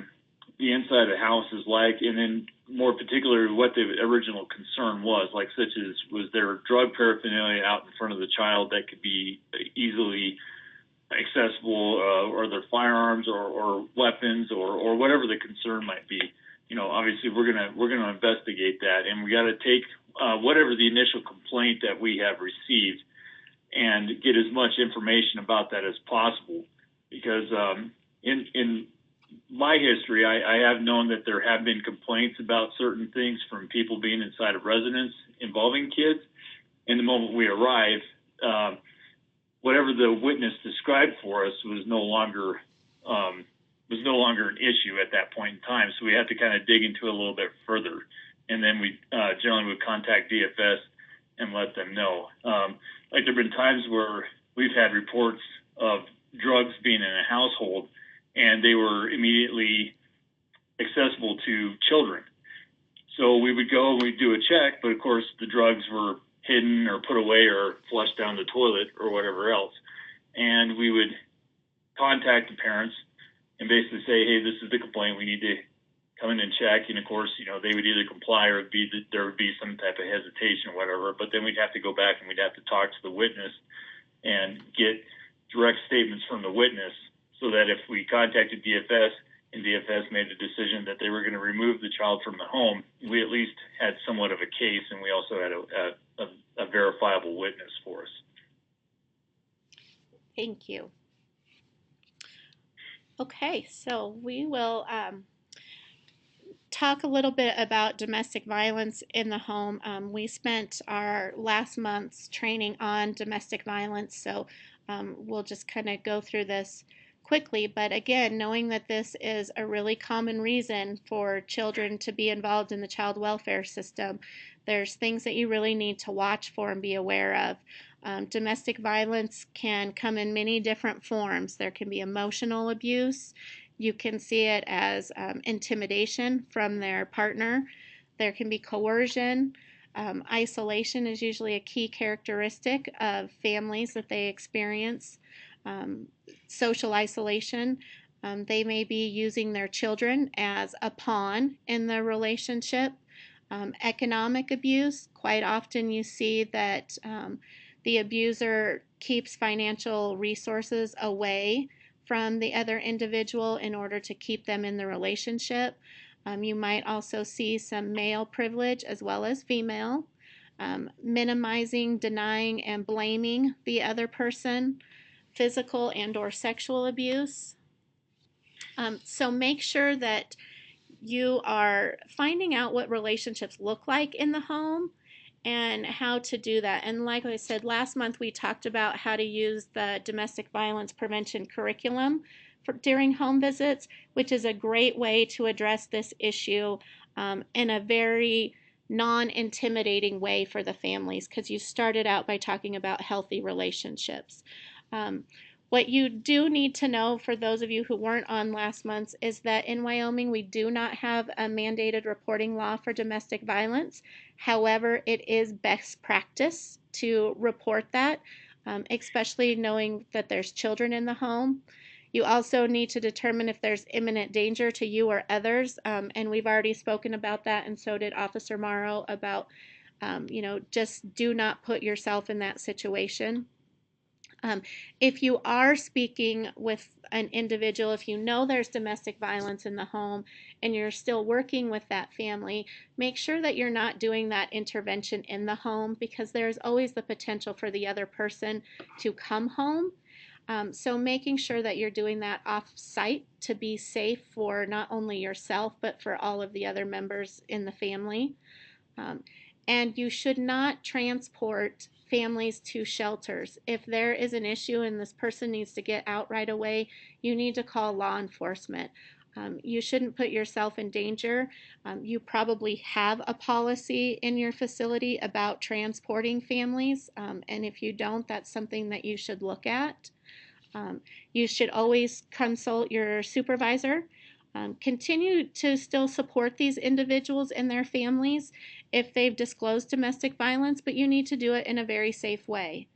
inside of the house is like, and then more particularly what the original concern was, like such as was there drug paraphernalia out in front of the child that could be easily accessible, or their firearms or weapons or whatever the concern might be. You know, obviously we're gonna investigate that, and we got to take whatever the initial complaint that we have received and get as much information about that as possible, because in my history, I have known that there have been complaints about certain things from people being inside of residence involving kids. And the moment we arrive, whatever the witness described for us was no longer an issue at that point in time. So we had to kind of dig into it a little bit further, and then we generally would contact DFS and let them know. Like there've been times where we've had reports of drugs being in a household, and they were immediately accessible to children. So we would go and we'd do a check, but of course the drugs were hidden or put away or flushed down the toilet or whatever else. And we would contact the parents and basically say, hey, this is the complaint. We need to come in and check. And of course, they would either comply or there would be some type of hesitation or whatever. But then we'd have to go back and we'd have to talk to the witness and get direct statements from the witness, so that if we contacted DFS and DFS made a decision that they were going to remove the child from the home, we at least had somewhat of a case, and we also had a verifiable witness for us. Thank you. Okay, so we will talk a little bit about domestic violence in the home. We spent our last month's training on domestic violence, so we'll just kind of go through this quickly. But again, knowing that this is a really common reason for children to be involved in the child welfare system, there's things that you really need to watch for and be aware of. Domestic violence can come in many different forms. There can be emotional abuse. You can see it as intimidation from their partner. There can be coercion. Isolation is usually a key characteristic of families that they experience. Social isolation. They may be using their children as a pawn in the relationship. Economic abuse. Quite often you see that the abuser keeps financial resources away from the other individual in order to keep them in the relationship. You might also see some male privilege as well as female. Minimizing, denying, and blaming the other person. Physical and or sexual abuse. So make sure that you are finding out what relationships look like in the home and how to do that. And like I said, last month we talked about how to use the domestic violence prevention curriculum during home visits, which is a great way to address this issue in a very non-intimidating way for the families, because you started out by talking about healthy relationships. What you do need to know, for those of you who weren't on last month's, is that in Wyoming we do not have a mandated reporting law for domestic violence. However, it is best practice to report that, especially knowing that there's children in the home. You also need to determine if there's imminent danger to you or others, and we've already spoken about that, and so did Officer Morrow, about just do not put yourself in that situation. If you are speaking with an individual, if you know there's domestic violence in the home and you're still working with that family, make sure that you're not doing that intervention in the home, because there's always the potential for the other person to come home. So making sure that you're doing that off-site to be safe for not only yourself but for all of the other members in the family. And you should not transport families to shelters. If there is an issue and this person needs to get out right away, you need to call law enforcement. You shouldn't put yourself in danger. You probably have a policy in your facility about transporting families, and if you don't, that's something that you should look at. You should always consult your supervisor. Continue to still support these individuals and their families if they've disclosed domestic violence, but you need to do it in a very safe way.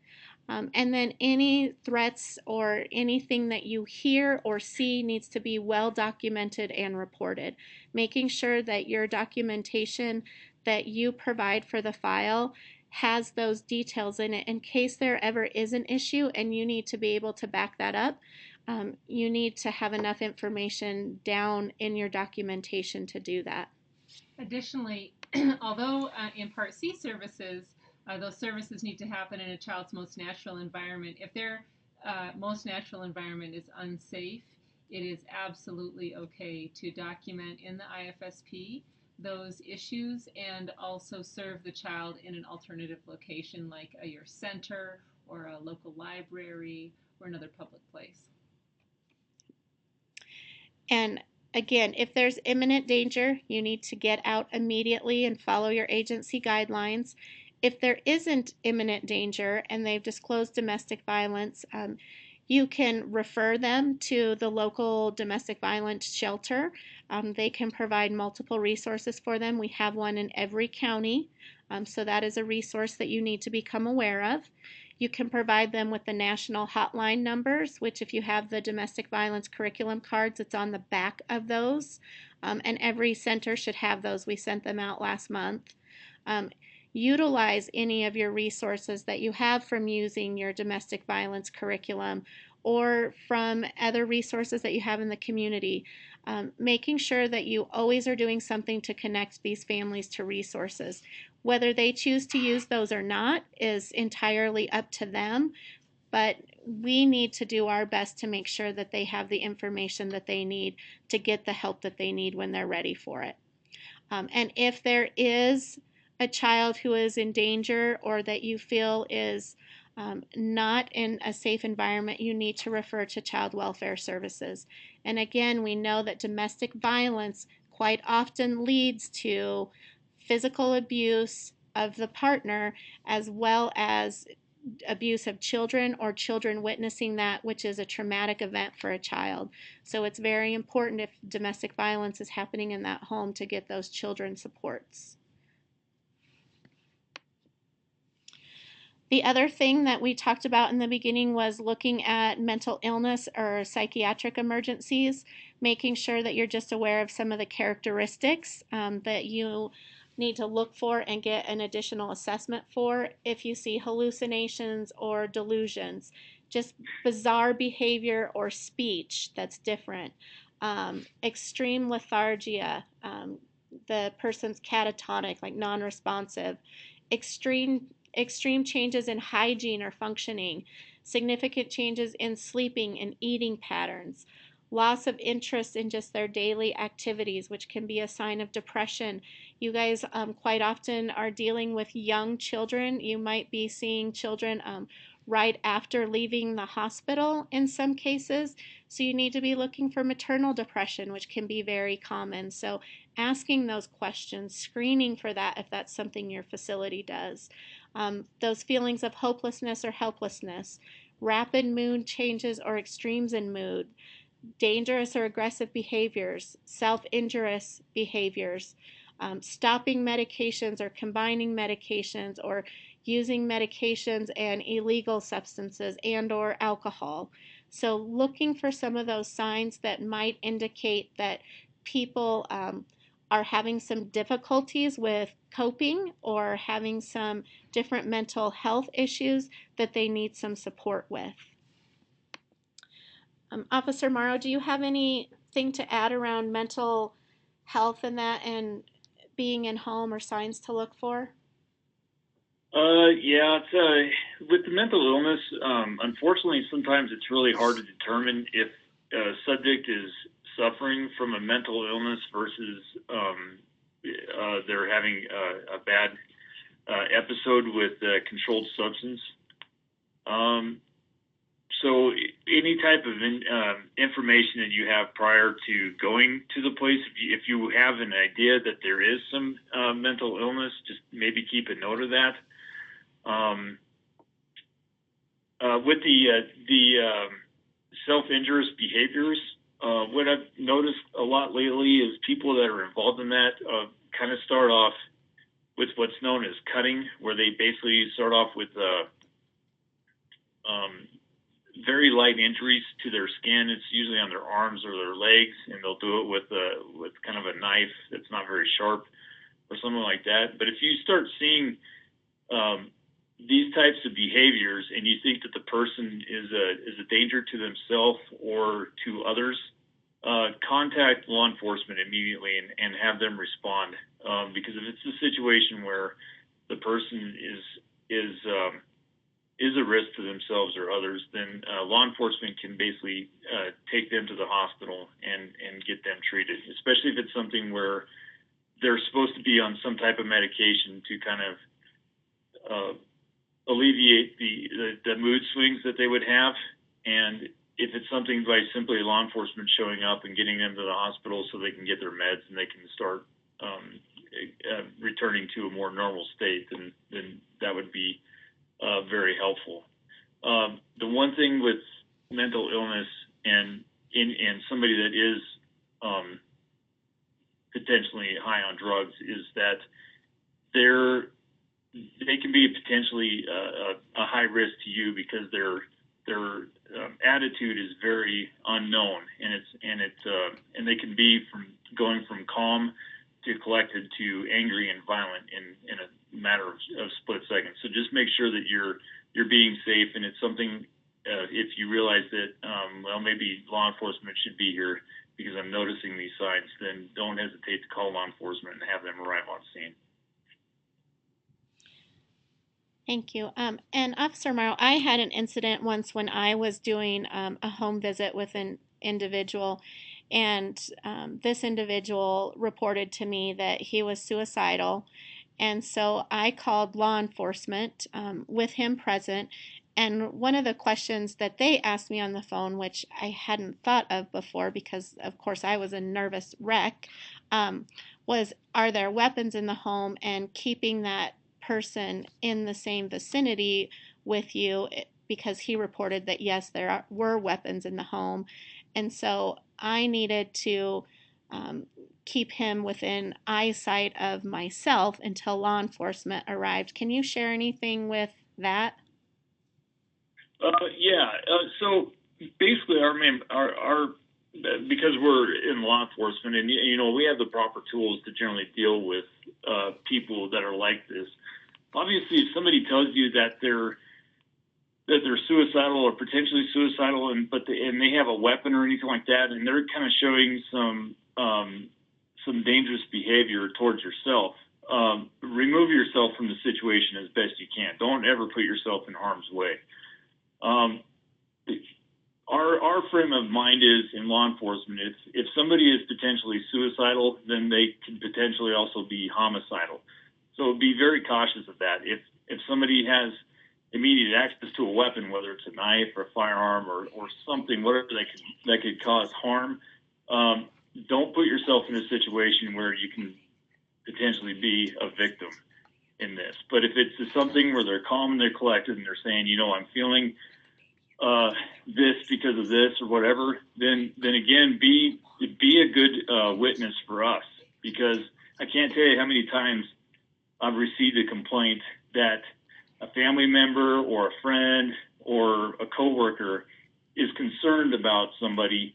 And then any threats or anything that you hear or see needs to be well documented and reported, making sure that your documentation that you provide for the file has those details in it in case there ever is an issue and you need to be able to back that up. You need to have enough information down in your documentation to do that. Additionally, although in Part C services, those services need to happen in a child's most natural environment, if their most natural environment is unsafe, it is absolutely okay to document in the IFSP those issues and also serve the child in an alternative location like your center or a local library or another public place. And again, if there's imminent danger, you need to get out immediately and follow your agency guidelines. If there isn't imminent danger and they've disclosed domestic violence, You can refer them to the local domestic violence shelter. They can provide multiple resources for them. We have one in every county, so that is a resource that you need to become aware of. You can provide them with the national hotline numbers, which if you have the domestic violence curriculum cards, it's on the back of those. And every center should have those. We sent them out last month. Utilize any of your resources that you have from using your domestic violence curriculum or from other resources that you have in the community. Making sure that you always are doing something to connect these families to resources. Whether they choose to use those or not is entirely up to them, but we need to do our best to make sure that they have the information that they need to get the help that they need when they're ready for it. And if there is a child who is in danger or that you feel is not in a safe environment, you need to refer to child welfare services. And again, we know that domestic violence quite often leads to physical abuse of the partner as well as abuse of children or children witnessing that, which is a traumatic event for a child. So it's very important if domestic violence is happening in that home to get those children supports. The other thing that we talked about in the beginning was looking at mental illness or psychiatric emergencies, making sure that you're just aware of some of the characteristics that you need to look for and get an additional assessment for if you see hallucinations or delusions, just bizarre behavior or speech that's different, extreme lethargia, the person's catatonic, like non-responsive, extreme changes in hygiene or functioning, significant changes in sleeping and eating patterns, loss of interest in just their daily activities, which can be a sign of depression. You guys quite often are dealing with young children. You might be seeing children right after leaving the hospital in some cases. So you need to be looking for maternal depression, which can be very common. So asking those questions, screening for that if that's something your facility does. Those feelings of hopelessness or helplessness, rapid mood changes or extremes in mood, dangerous or aggressive behaviors, self-injurious behaviors, stopping medications or combining medications or using medications and illegal substances and or alcohol. So looking for some of those signs that might indicate that people are having some difficulties with coping or having some different mental health issues that they need some support with. Officer Morrow, do you have anything to add around mental health and that and being in home or signs to look for? Yeah, with the mental illness, unfortunately, sometimes it's really hard to determine if a subject is suffering from a mental illness versus they're having a bad episode with a controlled substance. So any type of information that you have prior to going to the place, if you have an idea that there is some mental illness, just maybe keep a note of that. With the self-injurious behaviors, what I've noticed a lot lately is people that are involved in that kind of start off with what's known as cutting, where they basically start off with very light injuries to their skin. It's usually on their arms or their legs, and they'll do it with kind of a knife that's not very sharp or something like that. But if you start seeing these types of behaviors and you think that the person is a danger to themselves or to others, contact law enforcement immediately and have them respond. Because if it's a situation where the person is a risk to themselves or others, then law enforcement can basically take them to the hospital and get them treated, especially if it's something where they're supposed to be on some type of medication to kind of alleviate the mood swings that they would have. And if it's something by simply law enforcement showing up and getting them to the hospital so they can get their meds and they can start returning to a more normal state, then that would be very helpful. The one thing with mental illness and somebody that is potentially high on drugs is that they can be potentially a high risk to you because their attitude is very unknown, and they can be going from calm to collected to angry and violent in a matter of split seconds. So just make sure that you're being safe, and it's something. If you realize that, maybe law enforcement should be here because I'm noticing these signs, then don't hesitate to call law enforcement and have them arrive on scene. Thank you. And Officer Morrow, I had an incident once when I was doing a home visit with an individual, and this individual reported to me that he was suicidal. And so I called law enforcement with him present. And one of the questions that they asked me on the phone, which I hadn't thought of before because, of course, I was a nervous wreck, was, are there weapons in the home? And keeping that person in the same vicinity with you, because he reported that, yes, there were weapons in the home. And so I needed to keep him within eyesight of myself until law enforcement arrived. Can you share anything with that? So basically, our because we're in law enforcement, and we have the proper tools to generally deal with people that are like this. Obviously, if somebody tells you that they're suicidal or potentially suicidal, and they have a weapon or anything like that, and they're kind of showing some dangerous behavior towards yourself, remove yourself from the situation as best you can. Don't ever put yourself in harm's way. Our frame of mind is in law enforcement, if somebody is potentially suicidal, then they can potentially also be homicidal. So be very cautious of that. If somebody has immediate access to a weapon, whether it's a knife or a firearm or something, whatever that could cause harm, don't put yourself in a situation where you can potentially be a victim in this. But if it's something where they're calm and they're collected and they're saying, I'm feeling this because of this or whatever, then again, be a good witness for us, because I can't tell you how many times I've received a complaint that a family member or a friend or a coworker is concerned about somebody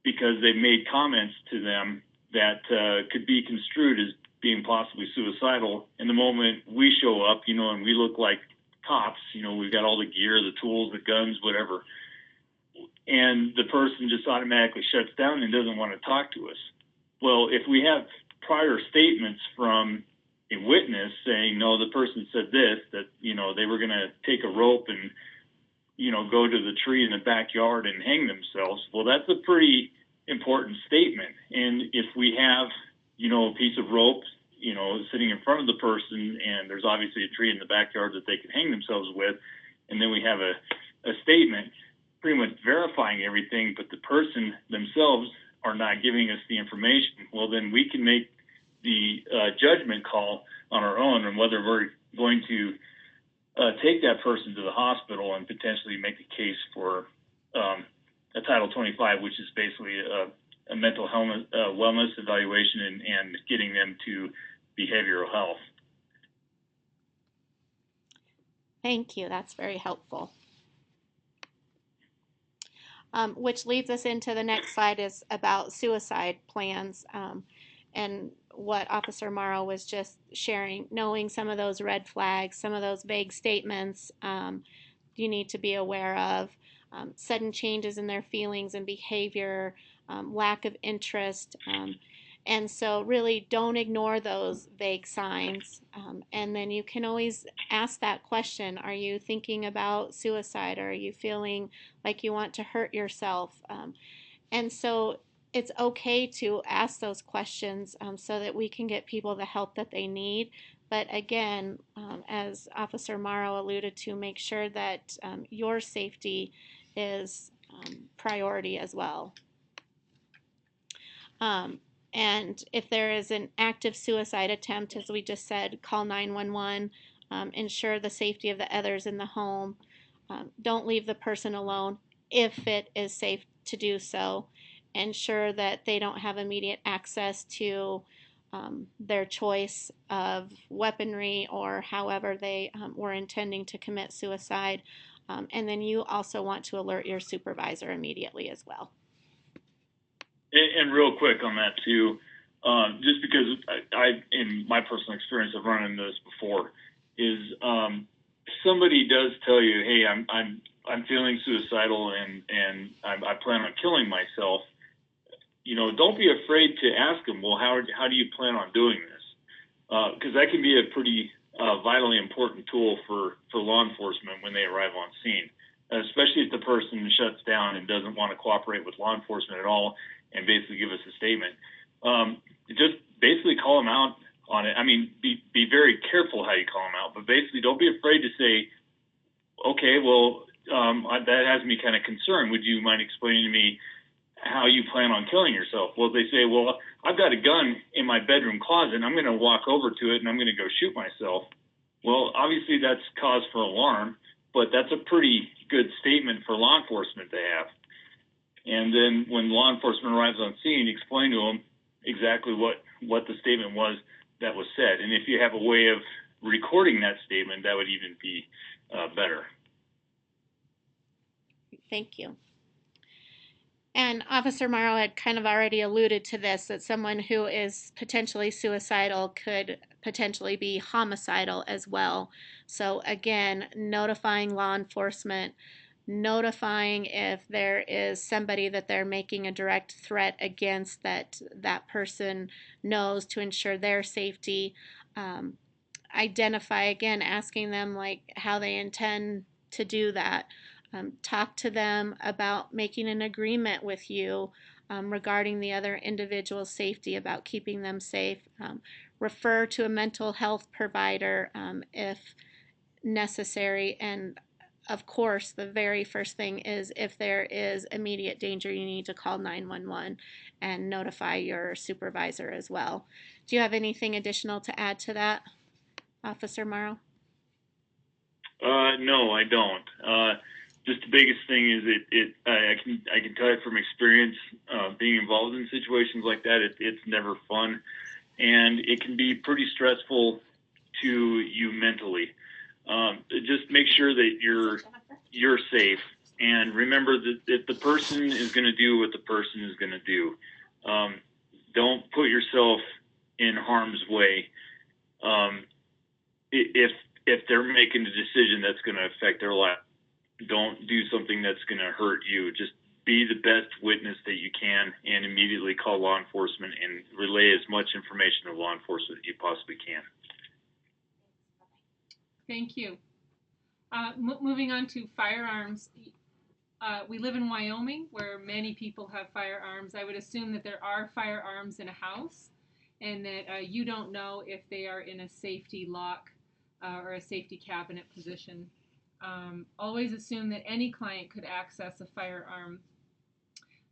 because they've made comments to them that could be construed as being possibly suicidal. And the moment we show up, and we look like cops, we've got all the gear, the tools, the guns, whatever, and the person just automatically shuts down and doesn't want to talk to us. Well, if we have prior statements from a witness saying, no, the person said this, that, they were going to take a rope and, go to the tree in the backyard and hang themselves. Well, that's a pretty important statement. And if we have, a piece of rope, sitting in front of the person, and there's obviously a tree in the backyard that they can hang themselves with, and then we have a statement pretty much verifying everything, but the person themselves are not giving us the information, well, then we can make the judgment call on our own on whether we're going to take that person to the hospital and potentially make a case for a Title 25, which is basically a mental wellness evaluation and getting them to behavioral health. Thank you. That's very helpful. Which leads us into the next slide is about suicide plans. And what Officer Morrow was just sharing, knowing some of those red flags, some of those vague statements you need to be aware of, sudden changes in their feelings and behavior, lack of interest. And so really don't ignore those vague signs. And then you can always ask that question, are you thinking about suicide? Or are you feeling like you want to hurt yourself? And so it's okay to ask those questions so that we can get people the help that they need. But again, as Officer Morrow alluded to, make sure that your safety is priority as well. And if there is an active suicide attempt, as we just said, call 911, ensure the safety of the others in the home. Don't leave the person alone. if it is safe to do so. Ensure that they don't have immediate access to their choice of weaponry or however they were intending to commit suicide. And then you also want to alert your supervisor immediately as well. And real quick on that too, just because I, in my personal experience, I've run into this before, is somebody does tell you, hey, I'm feeling suicidal and I plan on killing myself. You know, don't be afraid to ask them, well, how do you plan on doing this? Because that can be a pretty vitally important tool for law enforcement when they arrive on scene, especially if the person shuts down and doesn't want to cooperate with law enforcement at all and basically give us a statement. Just basically call them out on it. I mean, be very careful how you call them out, but basically don't be afraid to say, okay, well, that has me kind of concerned. Would you mind explaining to me how you plan on killing yourself? Well, they say, well, I've got a gun in my bedroom closet and I'm going to walk over to it and I'm going to go shoot myself. Well, obviously that's cause for alarm, but that's a pretty good statement for law enforcement to have. And then when law enforcement arrives on scene, explain to them exactly what the statement was that was said. And if you have a way of recording that statement, that would even be better. Thank you. And Officer Morrow had kind of already alluded to this, that someone who is potentially suicidal could potentially be homicidal as well. So again, notifying law enforcement, notifying if there is somebody that they're making a direct threat against that person knows to ensure their safety. Identify, again, asking them like how they intend to do that. Talk to them about making an agreement with you regarding the other individual's safety, about keeping them safe. Refer to a mental health provider if necessary. And of course, the very first thing is if there is immediate danger, you need to call 911 and notify your supervisor as well. Do you have anything additional to add to that, Officer Morrow? No, I don't. Just the biggest thing is I can tell you from experience, being involved in situations like that, it's never fun, and it can be pretty stressful to you mentally. Just make sure that you're safe, and remember that the person is going to do what the person is going to do. Don't put yourself in harm's way. If they're making a decision that's going to affect their life, don't do something that's going to hurt you. Just be the best witness that you can and immediately call law enforcement and relay as much information to law enforcement as you possibly can. Thank you. Moving on to firearms. We live in Wyoming where many people have firearms. I would assume that there are firearms in a house and that you don't know if they are in a safety lock or a safety cabinet position. Always assume that any client could access a firearm.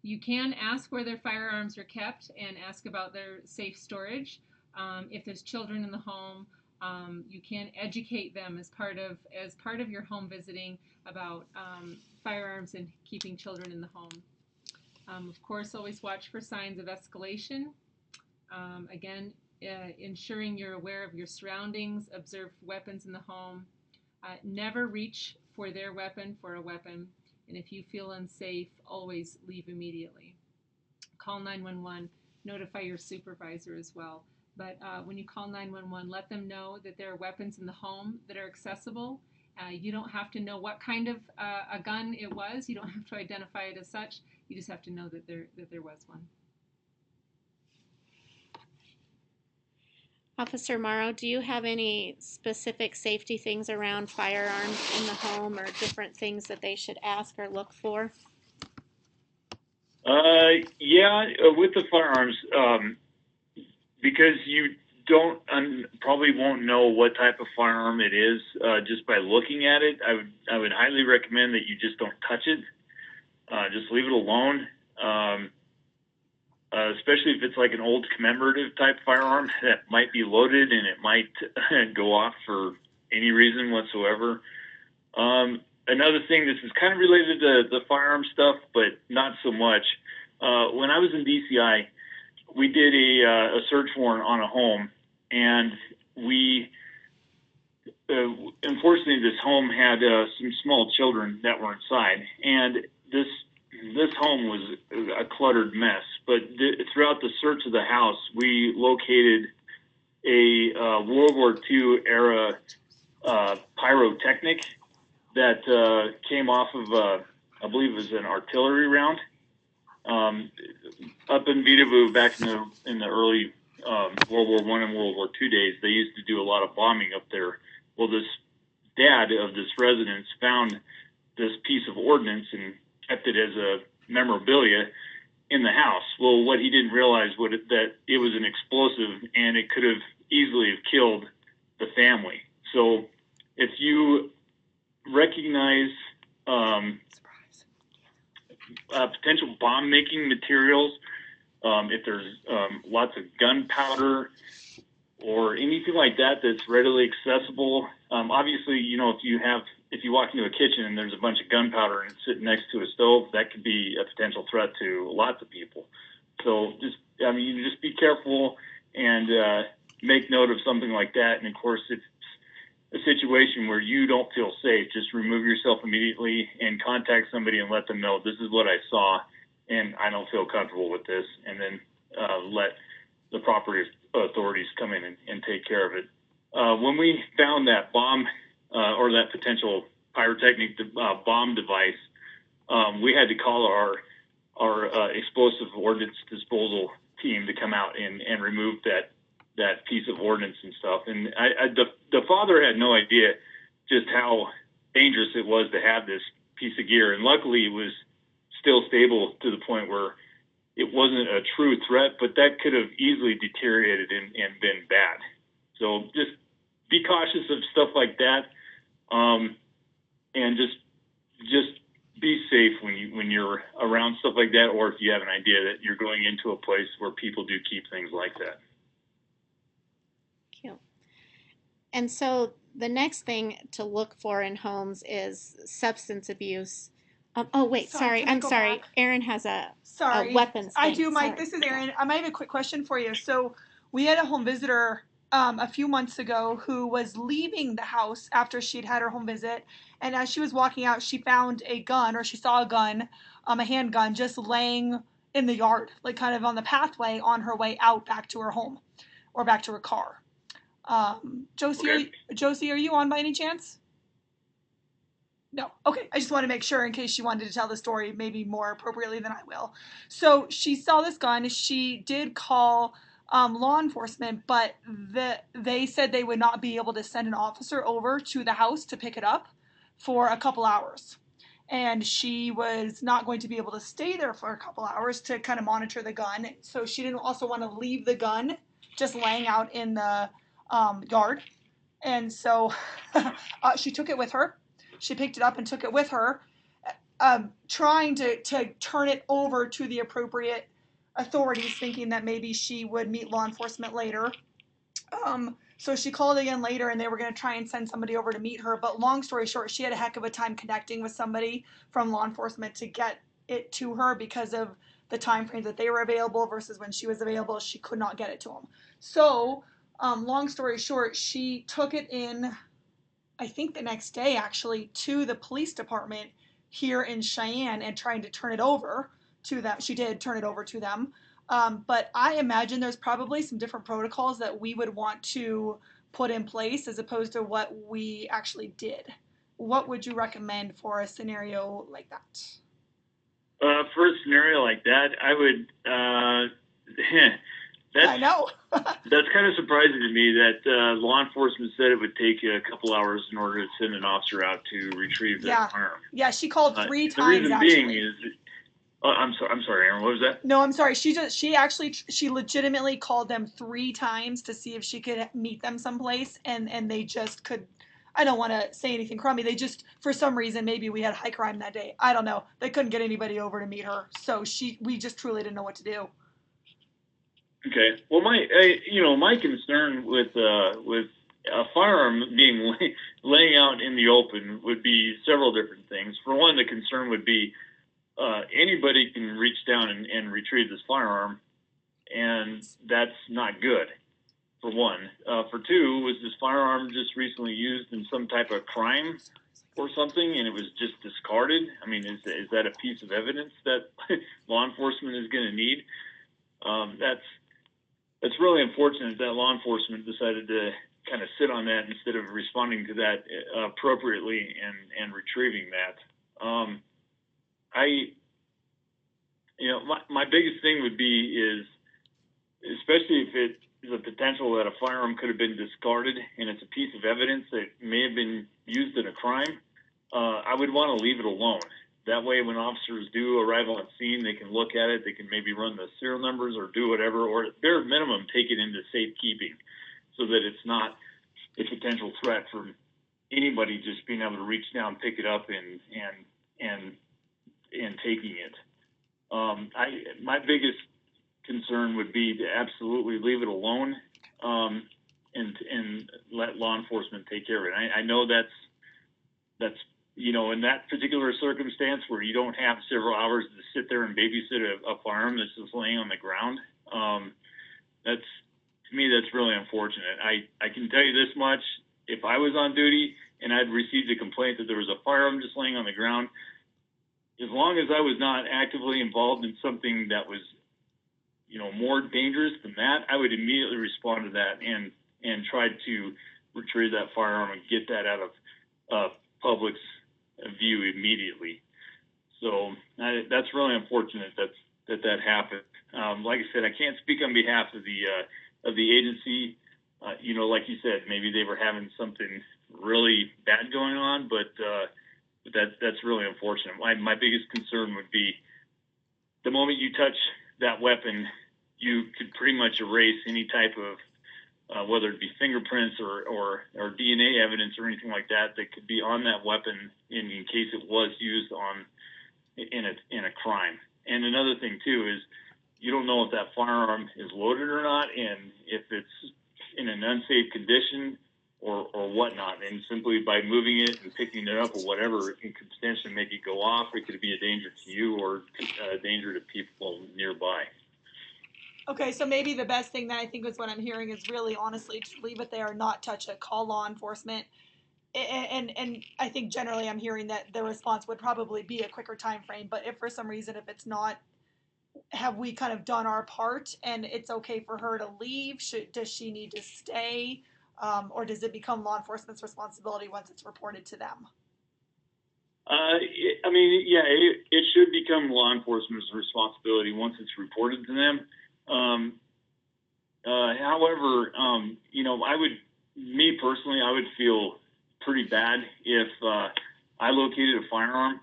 You can ask where their firearms are kept and ask about their safe storage. If there's children in the home, you can educate them as part of your home visiting about firearms and keeping children in the home. Of course, always watch for signs of escalation. Again, ensuring you're aware of your surroundings, observe weapons in the home. Never reach for their weapon for a weapon, and if you feel unsafe, always leave immediately. Call 911, notify your supervisor as well. But when you call 911, let them know that there are weapons in the home that are accessible. You don't have to know what kind of a gun it was. You don't have to identify it as such. You just have to know that there was one. Officer Morrow, do you have any specific safety things around firearms in the home or different things that they should ask or look for? Yeah, with the firearms, because you probably won't know what type of firearm it is just by looking at it. I would highly recommend that you just don't touch it. Just leave it alone. Especially if it's like an old commemorative type firearm that might be loaded and it might go off for any reason whatsoever. another thing, this is kind of related to the firearm stuff, but not so much. When I was in DCI, we did a search warrant on a home, and we unfortunately this home had some small children that were inside, and this home was a cluttered mess. But throughout the search of the house, we located a World War II era pyrotechnic that came off of, I believe it was an artillery round. Up in Vitavu back in the early World War I and World War II days, they used to do a lot of bombing up there. Well, this dad of this residence found this piece of ordnance and kept it as a memorabilia in the house. Well, what he didn't realize was that it was an explosive and it could have easily have killed the family. So if you recognize potential bomb-making materials, if there's lots of gunpowder or anything like that that's readily accessible, obviously, if you walk into a kitchen and there's a bunch of gunpowder and it's sitting next to a stove, that could be a potential threat to lots of people. So you just be careful and make note of something like that. And of course, if it's a situation where you don't feel safe, just remove yourself immediately and contact somebody and let them know this is what I saw and I don't feel comfortable with this, and then let the proper authorities come in and take care of it. When we found that bomb or that potential pyrotechnic bomb device, we had to call our explosive ordnance disposal team to come out and remove that piece of ordnance and stuff. And the father had no idea just how dangerous it was to have this piece of gear. And luckily it was still stable to the point where it wasn't a true threat, but that could have easily deteriorated and been bad. So just be cautious of stuff like that. And just be safe when you're around stuff like that, or if you have an idea that you're going into a place where people do keep things like that. Cute. And so the next thing to look for in homes is substance abuse. Sorry. I'm sorry. Back? Erin has a weapons thing. I do, Mike. Sorry. This is Erin. I might have a quick question for you. So we had a home visitor a few months ago who was leaving the house after she'd had her home visit, and as she was walking out, she found a gun, or she saw a gun, a handgun, just laying in the yard, like kind of on the pathway on her way out back to her home or back to her car. Josie, Okay. Josie, are you on by any chance? No. Okay. I just want to make sure in case she wanted to tell the story maybe more appropriately than I will. So she saw this gun. She did call law enforcement, but they said they would not be able to send an officer over to the house to pick it up for a couple hours. And she was not going to be able to stay there for a couple hours to kind of monitor the gun. So she didn't also want to leave the gun just laying out in the yard. And so she took it with her. She picked it up and took it with her, trying to turn it over to the appropriate authorities, thinking that maybe she would meet law enforcement later. So she called again later, and they were going to try and send somebody over to meet her. But long story short, she had a heck of a time connecting with somebody from law enforcement to get it to her because of the time frames that they were available versus when she was available. She could not get it to them. So long story short, she took it in, I think the next day actually, to the police department here in Cheyenne and trying to turn it over to them. She did turn it over to them. But I imagine there's probably some different protocols that we would want to put in place as opposed to what we actually did. What would you recommend for a scenario like that? For a scenario like that, I would, I know. That's kind of surprising to me that law enforcement said it would take a couple hours in order to send an officer out to retrieve that firearm. Yeah, she called 3 times. The reason actually. being is, I'm sorry, Aaron. What was that? No, I'm sorry. She legitimately called them 3 times to see if she could meet them someplace, and they just could. I don't want to say anything crummy. They just, for some reason, maybe we had high crime that day. I don't know. They couldn't get anybody over to meet her, so we just truly didn't know what to do. Okay. Well, my concern with a firearm being laying out in the open would be several different things. For one, the concern would be anybody can reach down and retrieve this firearm, and that's not good. For one. For two, was this firearm just recently used in some type of crime or something, and it was just discarded? I mean, is that a piece of evidence that law enforcement is going to need? That's really unfortunate that law enforcement decided to kind of sit on that instead of responding to that appropriately and retrieving that. My biggest thing would be is, especially if it is a potential that a firearm could have been discarded and it's a piece of evidence that may have been used in a crime, I would want to leave it alone. That way, when officers do arrive on scene, they can look at it, they can maybe run the serial numbers or do whatever, or at bare minimum, take it into safekeeping so that it's not a potential threat for anybody just being able to reach down, pick it up, and taking it. My biggest concern would be to absolutely leave it alone and let law enforcement take care of it. I know that's in that particular circumstance where you don't have several hours to sit there and babysit a firearm that's just laying on the ground. To me, that's really unfortunate. I can tell you this much: if I was on duty and I'd received a complaint that there was a firearm just laying on the ground, as long as I was not actively involved in something that was more dangerous than that, I would immediately respond to that and try to retrieve that firearm and get that out of public's view immediately. So that's really unfortunate that happened. Like I said, I can't speak on behalf of the agency. Like you said, maybe they were having something really bad going on, but that's really unfortunate. My biggest concern would be the moment you touch that weapon, you could pretty much erase any type of whether it be fingerprints or DNA evidence or anything like that could be on that weapon in case it was used in a crime. And another thing too is you don't know if that firearm is loaded or not, and if it's in an unsafe condition or whatnot. And simply by moving it and picking it up or whatever, it could potentially make it go off. It could be a danger to you or a danger to people nearby. Okay, so maybe the best thing that I think is what I'm hearing is really honestly to leave it there, not touch it, call law enforcement. And I think generally I'm hearing that the response would probably be a quicker time frame, but if for some reason, if it's not, have we kind of done our part and it's okay for her to leave? Does she need to stay? Or does it become law enforcement's responsibility once it's reported to them? It should become law enforcement's responsibility once it's reported to them. However, I would feel pretty bad if I located a firearm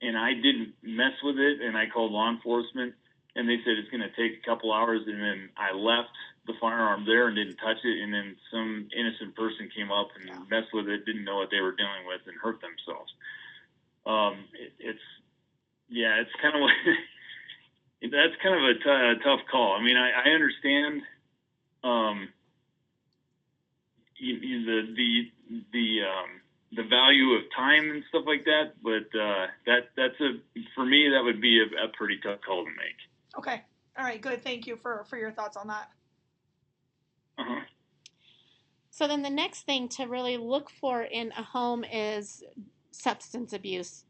and I didn't mess with it and I called law enforcement and they said it's going to take a couple hours and then I left the firearm there and didn't touch it, and then some innocent person came up and messed with it, didn't know what they were dealing with, and hurt themselves. It's kind of that's kind of a tough call. I mean, I understand the value of time and stuff like that, but for me that would be a pretty tough call to make. Okay, all right, good. Thank you for your thoughts on that. Uh-huh. So then the next thing to really look for in a home is substance abuse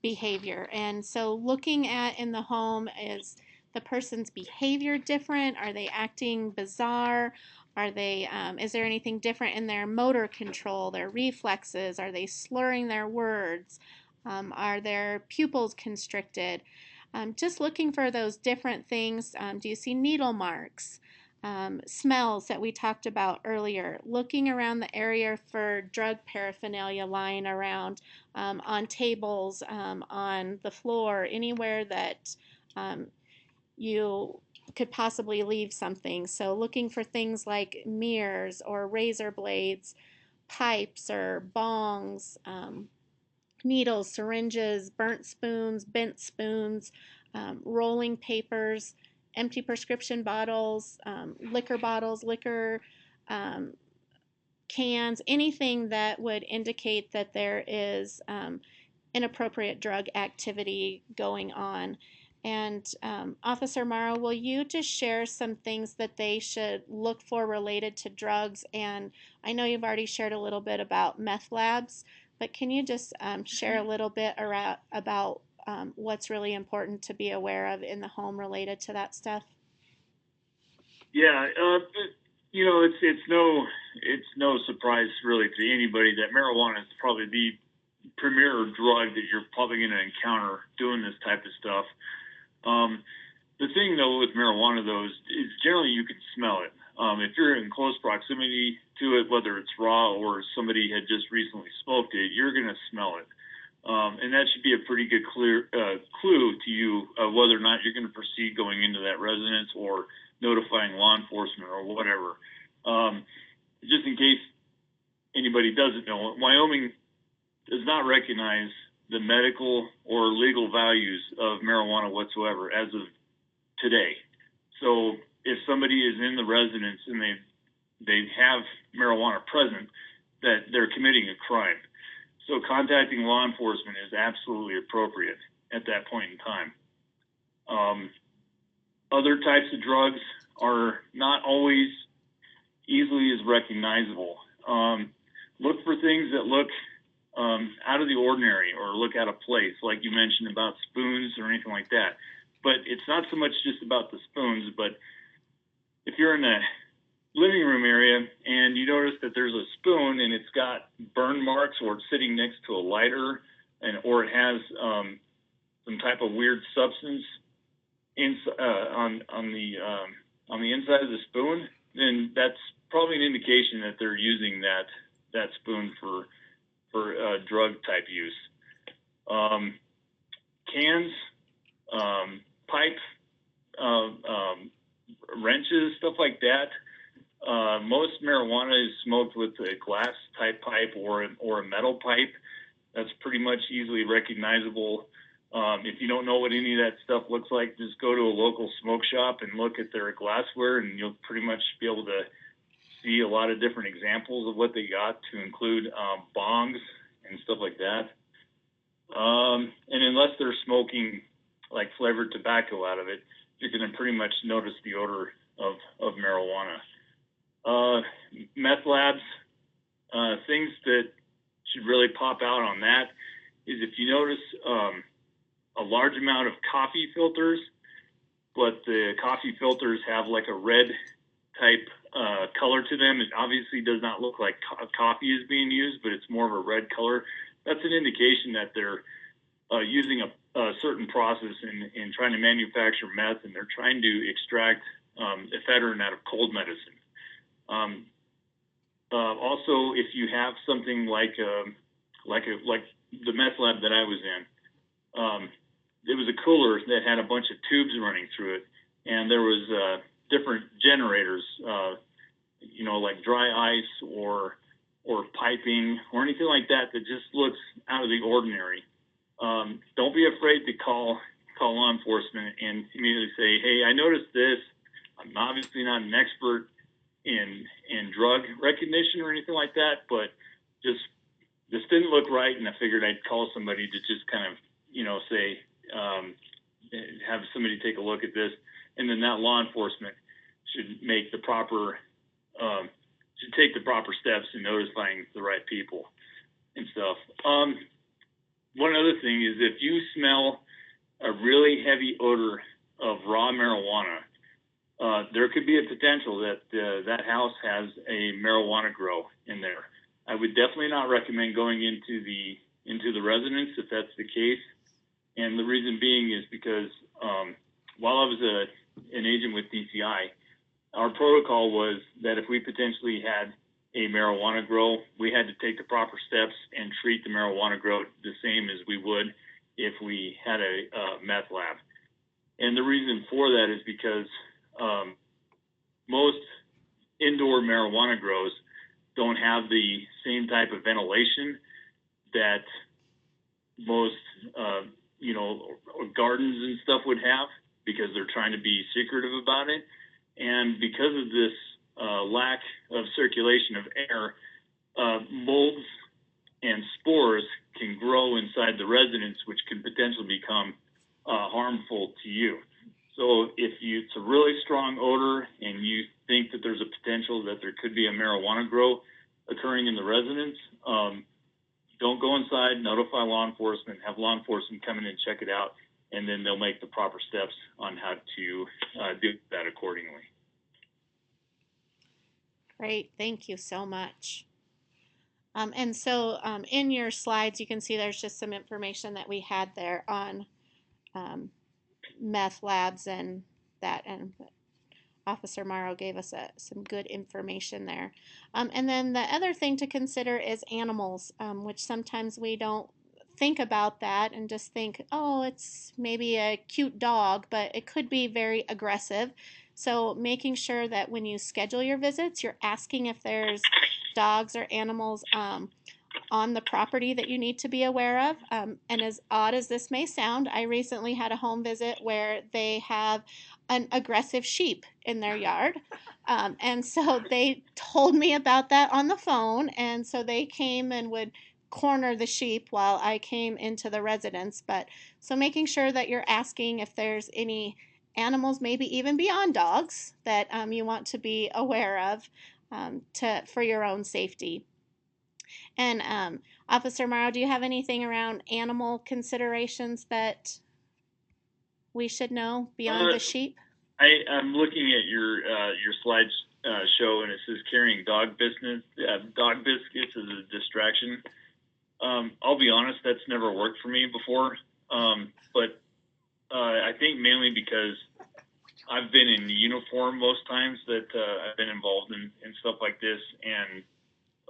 behavior. And so looking at in the home, is the person's behavior different? Are they acting bizarre? Are they, is there anything different in their motor control, their reflexes? Are they slurring their words? Are their pupils constricted? Just looking for those different things. Do you see needle marks? Smells that we talked about earlier, looking around the area for drug paraphernalia lying around on tables, on the floor, anywhere that you could possibly leave something. So looking for things like mirrors or razor blades, pipes or bongs, needles, syringes, burnt spoons, bent spoons, rolling papers, empty prescription bottles, liquor cans, anything that would indicate that there is inappropriate drug activity going on. And Officer Morrow, will you just share some things that they should look for related to drugs? And I know you've already shared a little bit about meth labs, but can you just share a little bit about what's really important to be aware of in the home related to that stuff? Yeah, it's no surprise really to anybody that marijuana is probably the premier drug that you're probably going to encounter doing this type of stuff. The thing though with marijuana though is generally you can smell it. If you're in close proximity to it, whether it's raw or somebody had just recently smoked it, you're going to smell it. And that should be a pretty good clue to you whether or not you're going to proceed going into that residence or notifying law enforcement or whatever. Just in case anybody doesn't know, Wyoming does not recognize the medical or legal values of marijuana whatsoever as of today. So if somebody is in the residence and they have marijuana present, that they're committing a crime. So contacting law enforcement is absolutely appropriate at that point in time. Other types of drugs are not always easily as recognizable. Look for things that look out of the ordinary or look out of place, like you mentioned about spoons or anything like that. But it's not so much just about the spoons, but if you're in a living room area and you notice that there's a spoon and it's got burn marks or it's sitting next to a lighter or it has some type of weird substance on the inside of the spoon, then that's probably an indication that they're using that spoon for drug type use. Cans, pipes, wrenches, stuff like that. Most marijuana is smoked with a glass type pipe or a metal pipe. That's pretty much easily recognizable. If you don't know what any of that stuff looks like, just go to a local smoke shop and look at their glassware, and you'll pretty much be able to see a lot of different examples of what they got, to include bongs and stuff like that. And unless they're smoking like flavored tobacco out of it, you're going to pretty much notice the odor of marijuana. Meth labs, things that should really pop out on that is if you notice a large amount of coffee filters, but the coffee filters have like a red type color to them. It obviously does not look like coffee is being used, but it's more of a red color. That's an indication that they're using a certain process in trying to manufacture meth, and they're trying to extract ephedrine out of cold medicine. Also, if you have something like the meth lab that I was in, it was a cooler that had a bunch of tubes running through it, and there was different generators, like dry ice or piping or anything like that just looks out of the ordinary. Don't be afraid to call law enforcement and immediately say, hey, I noticed this. I'm obviously not an expert in drug recognition or anything like that, but this didn't look right, and I figured I'd call somebody to just kind of, say, have somebody take a look at this, and then that law enforcement should make should take the proper steps in notifying the right people and stuff. One other thing is if you smell a really heavy odor of raw marijuana, there could be a potential that that house has a marijuana grow in there. I would definitely not recommend going into the residence if that's the case. And the reason being is because while I was an agent with DCI, our protocol was that if we potentially had a marijuana grow, we had to take the proper steps and treat the marijuana grow the same as we would if we had a meth lab. And the reason for that is because most indoor marijuana grows don't have the same type of ventilation that most, gardens and stuff would have, because they're trying to be secretive about it. And because of this lack of circulation of air, molds and spores can grow inside the residence, which can potentially become harmful to you. So if it's a really strong odor and you think that there's a potential that there could be a marijuana grow occurring in the residence, don't go inside, notify law enforcement, have law enforcement come in and check it out, and then they'll make the proper steps on how to do that accordingly. Great, thank you so much. And so in your slides, you can see there's just some information that we had there on meth labs and that, and Officer Morrow gave us some good information there. And then the other thing to consider is animals, which sometimes we don't think about that and just think, oh, it's maybe a cute dog, but it could be very aggressive. So making sure that when you schedule your visits, you're asking if there's dogs or animals on the property that you need to be aware of. And as odd as this may sound, I recently had a home visit where they have an aggressive sheep in their yard. And so they told me about that on the phone. And so they came and would corner the sheep while I came into the residence. But so making sure that you're asking if there's any animals, maybe even beyond dogs, that you want to be aware of for your own safety. And Officer Morrow, do you have anything around animal considerations that we should know beyond the sheep? I'm looking at your slides show, and it says carrying dog biscuits as a distraction. I'll be honest, that's never worked for me before. But I think mainly because I've been in uniform most times that I've been involved in stuff like this, and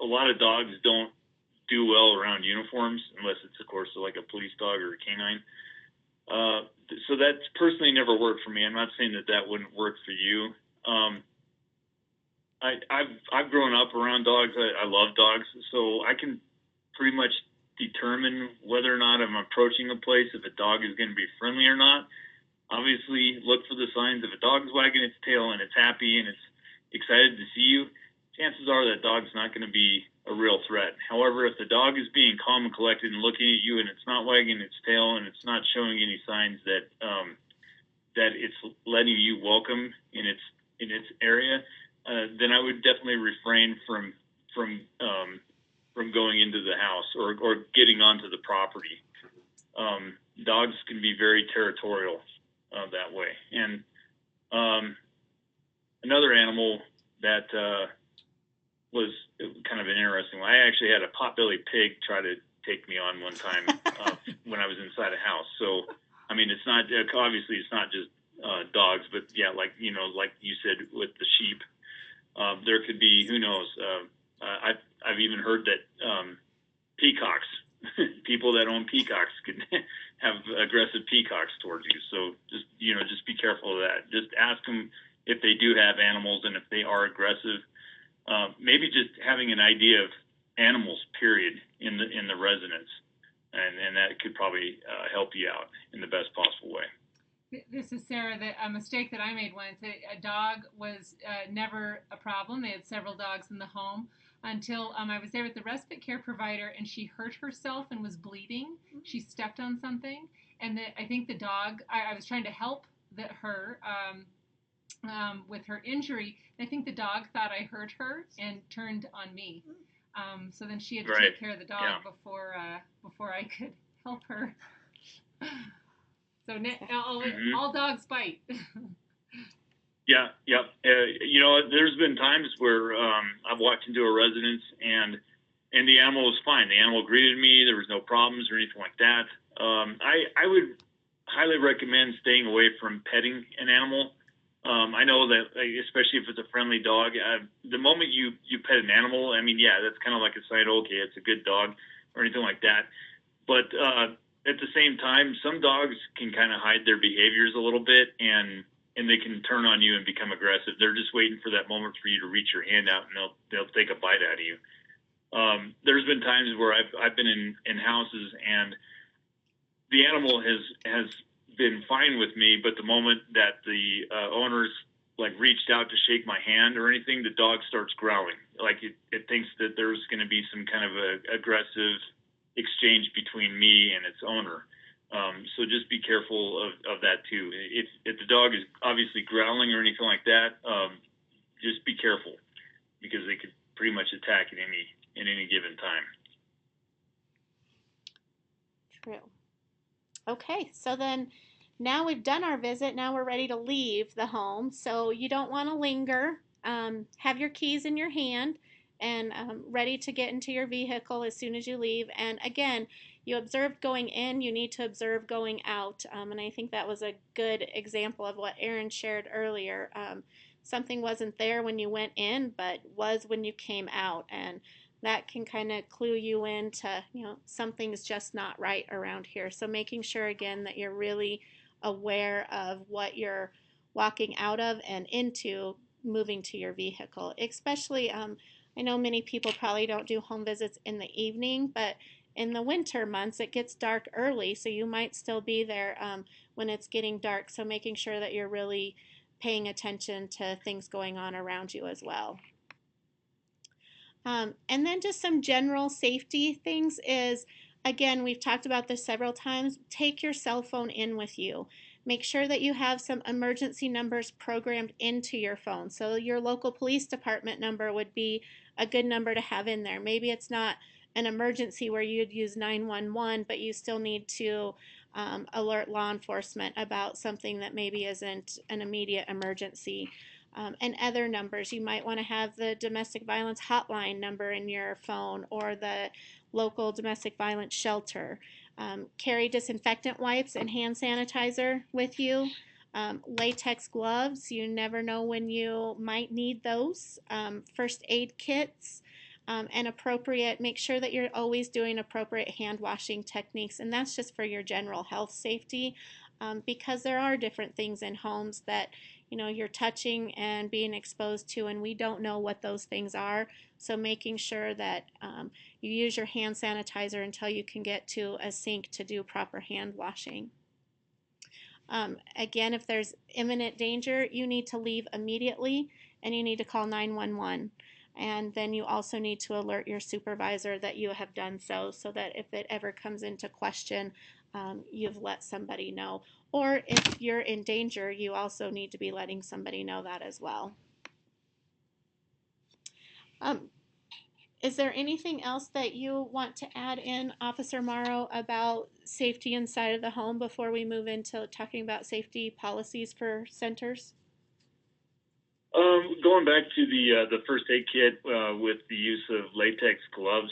a lot of dogs don't do well around uniforms unless it's, of course, like a police dog or a canine. So that's personally never worked for me. I'm not saying that wouldn't work for you. I've grown up around dogs. I love dogs, so I can pretty much determine whether or not I'm approaching a place, if a dog is going to be friendly or not. Obviously, look for the signs. If a dog's wagging its tail and it's happy and it's excited to see you, chances are that dog's not going to be a real threat. However, if the dog is being calm and collected and looking at you and it's not wagging its tail and it's not showing any signs that that it's letting you welcome in its area, then I would definitely refrain from going into the house or getting onto the property. Dogs can be very territorial that way. And another animal that was kind of an interesting one. I actually had a potbelly pig try to take me on one time when I was inside a house. So, I mean, it's not obviously it's not just dogs, but yeah, like you said with the sheep, there could be, who knows. I've even heard that peacocks, people that own peacocks, could have aggressive peacocks towards you. So just be careful of that. Just ask them if they do have animals and if they are aggressive. Maybe just having an idea of animals, period, in the residence, and that could probably help you out in the best possible way. This is Sarah. A mistake that I made once. A dog was never a problem. They had several dogs in the home until I was there with the respite care provider, and she hurt herself and was bleeding. She stepped on something, and I think the dog. I was trying to help her. With her injury, I think the dog thought I hurt her and turned on me. So then she had to take care of the dog before I could help her. So all dogs bite. Yeah. There's been times where I've walked into a residence and the animal was fine. The animal greeted me. There was no problems or anything like that. I would highly recommend staying away from petting an animal. I know that, especially if it's a friendly dog, the moment you pet an animal, I mean, yeah, that's kind of like a sign, okay, it's a good dog or anything like that. But at the same time, some dogs can kind of hide their behaviors a little bit, and they can turn on you and become aggressive. They're just waiting for that moment for you to reach your hand out, and they'll take a bite out of you. There's been times where I've been in houses, and the animal has been fine with me, but the moment that the owners reached out to shake my hand or anything, the dog starts growling. like it thinks that there's going to be some kind of a aggressive exchange between me and its owner. So just be careful of that too. If the dog is obviously growling or anything like that, just be careful, because they could pretty much attack at any given time. True. Okay, so then now we've done our visit. Now we're ready to leave the home. So you don't want to linger. Have your keys in your hand and ready to get into your vehicle as soon as you leave. And again, you observed going in, you need to observe going out. And I think that was a good example of what Aaron shared earlier. Something wasn't there when you went in, but was when you came out. And that can kind of clue you into, something's just not right around here. So making sure, again, that you're really aware of what you're walking out of and into moving to your vehicle. Especially, I know many people probably don't do home visits in the evening, but in the winter months, it gets dark early, so you might still be there when it's getting dark. So making sure that you're really paying attention to things going on around you as well. And then just some general safety things is, again, we've talked about this several times, take your cell phone in with you. Make sure that you have some emergency numbers programmed into your phone. So your local police department number would be a good number to have in there. Maybe it's not an emergency where you'd use 911, but you still need to alert law enforcement about something that maybe isn't an immediate emergency. And other numbers. You might want to have the domestic violence hotline number in your phone, or the local domestic violence shelter. Carry disinfectant wipes and hand sanitizer with you. Latex gloves, you never know when you might need those. First aid kits. And make sure that you're always doing appropriate hand washing techniques, and that's just for your general health safety, because there are different things in homes that you're touching and being exposed to, and we don't know what those things are. So making sure that you use your hand sanitizer until you can get to a sink to do proper hand washing. Again, if there's imminent danger, you need to leave immediately, and you need to call 911. And then you also need to alert your supervisor that you have done so that if it ever comes into question, you've let somebody know. Or if you're in danger, you also need to be letting somebody know that as well. Is there anything else that you want to add in, Officer Morrow, about safety inside of the home before we move into talking about safety policies for centers? Going back to the first aid kit with the use of latex gloves,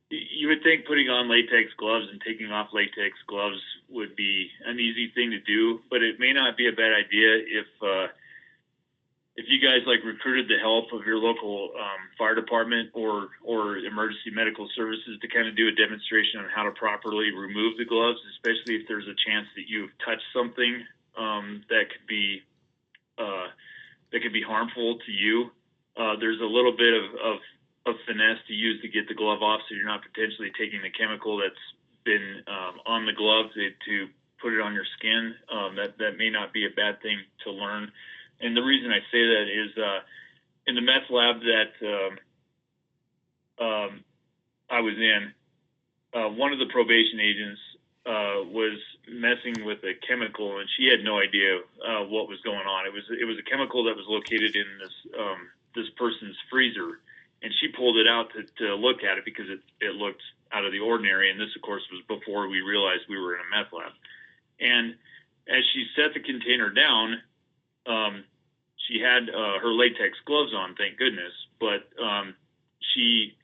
you would think putting on latex gloves and taking off latex gloves would be an easy thing to do, but it may not be a bad idea if you guys recruited the help of your local fire department or emergency medical services to kind of do a demonstration on how to properly remove the gloves, especially if there's a chance that you've touched something that could be harmful to you. There's a little bit of finesse to use to get the glove off, so you're not potentially taking the chemical that's been on the glove to put it on your skin. That may not be a bad thing to learn. And the reason I say that is in the meth lab that I was in, one of the probation agents was messing with a chemical, and she had no idea what was going on. It was a chemical that was located in this person's freezer, and she pulled it out to look at it because it looked out of the ordinary. And this, of course, was before we realized we were in a meth lab. And as she set the container down, she had her latex gloves on, thank goodness, but she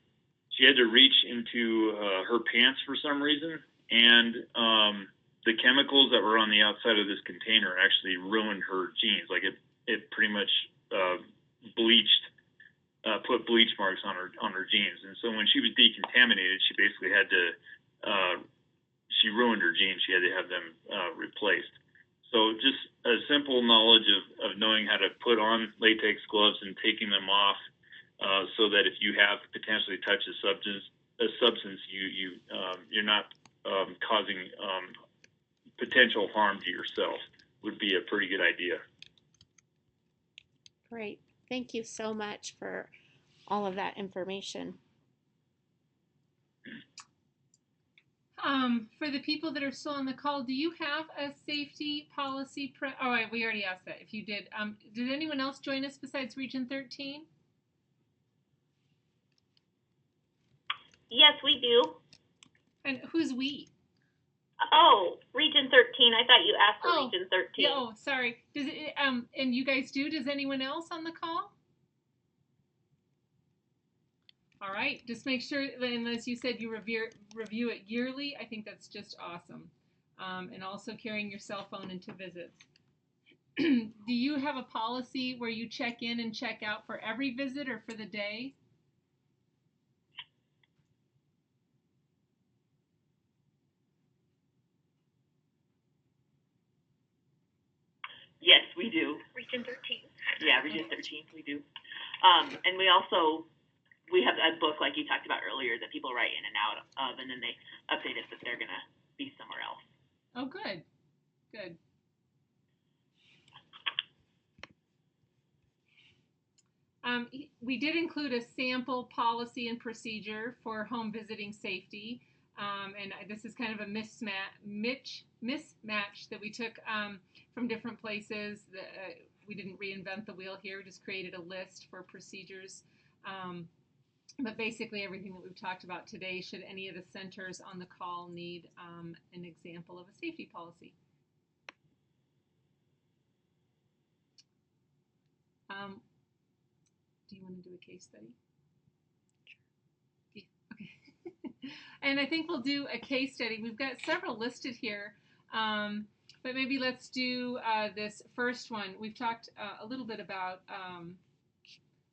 had to reach into her pants for some reason, and the chemicals that were on the outside of this container actually ruined her jeans. It pretty much put bleach marks on her jeans. And so when she was decontaminated, she basically had to she ruined her jeans. She had to have them replaced. So just a simple knowledge of knowing how to put on latex gloves and taking them off, so that if you have potentially touched a substance, you're not causing potential harm to yourself, would be a pretty good idea. Great. Thank you so much for all of that information. For the people that are still on the call, do you have a safety policy? We already asked that. If you did, did anyone else join us besides Region 13? Yes, we do. And who's we? Oh, Region 13. I thought you asked for Region 13. Yeah, oh, sorry. Does it, and you guys do? Does anyone else on the call? All right. Just make sure that, and as you said, you review it yearly. I think that's just awesome. And also carrying your cell phone into visits. Do you have a policy where you check in and check out for every visit or for the day? Yes, we do. Region 13. Yeah, Region 13, we do. And we have a book like you talked about earlier that people write in and out of, and then they update us if they're going to be somewhere else. Oh, good. Good. We did include a sample policy and procedure for home visiting safety. And this is kind of a mismatch that we took from different places. We didn't reinvent the wheel here. We just created a list for procedures. But basically everything that we've talked about today, should any of the centers on the call need an example of a safety policy. Do you want to do a case study? Sure. Yeah, okay. And I think we'll do a case study. We've got several listed here, but maybe let's do this first one. We've talked a little bit about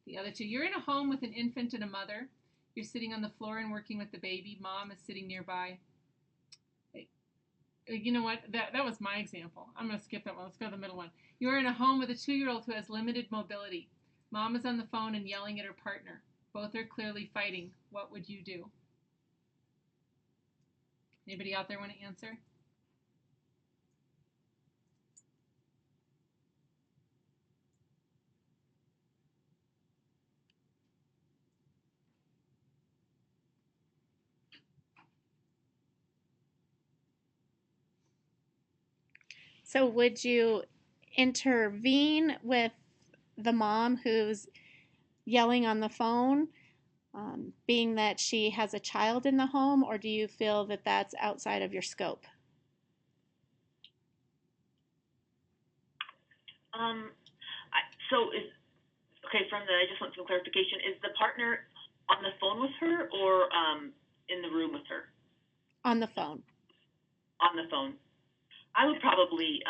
the other two. You're in a home with an infant and a mother. You're sitting on the floor and working with the baby. Mom is sitting nearby. You know what? That was my example. I'm going to skip that one. Let's go to the middle one. You're in a home with a 2-year-old who has limited mobility. Mom is on the phone and yelling at her partner. Both are clearly fighting. What would you do? Anybody out there want to answer? So would you intervene with the mom who's yelling on the phone, being that she has a child in the home, or do you feel that that's outside of your scope? I just want some clarification. Is the partner on the phone with her or in the room with her? On the phone. On the phone. I would probably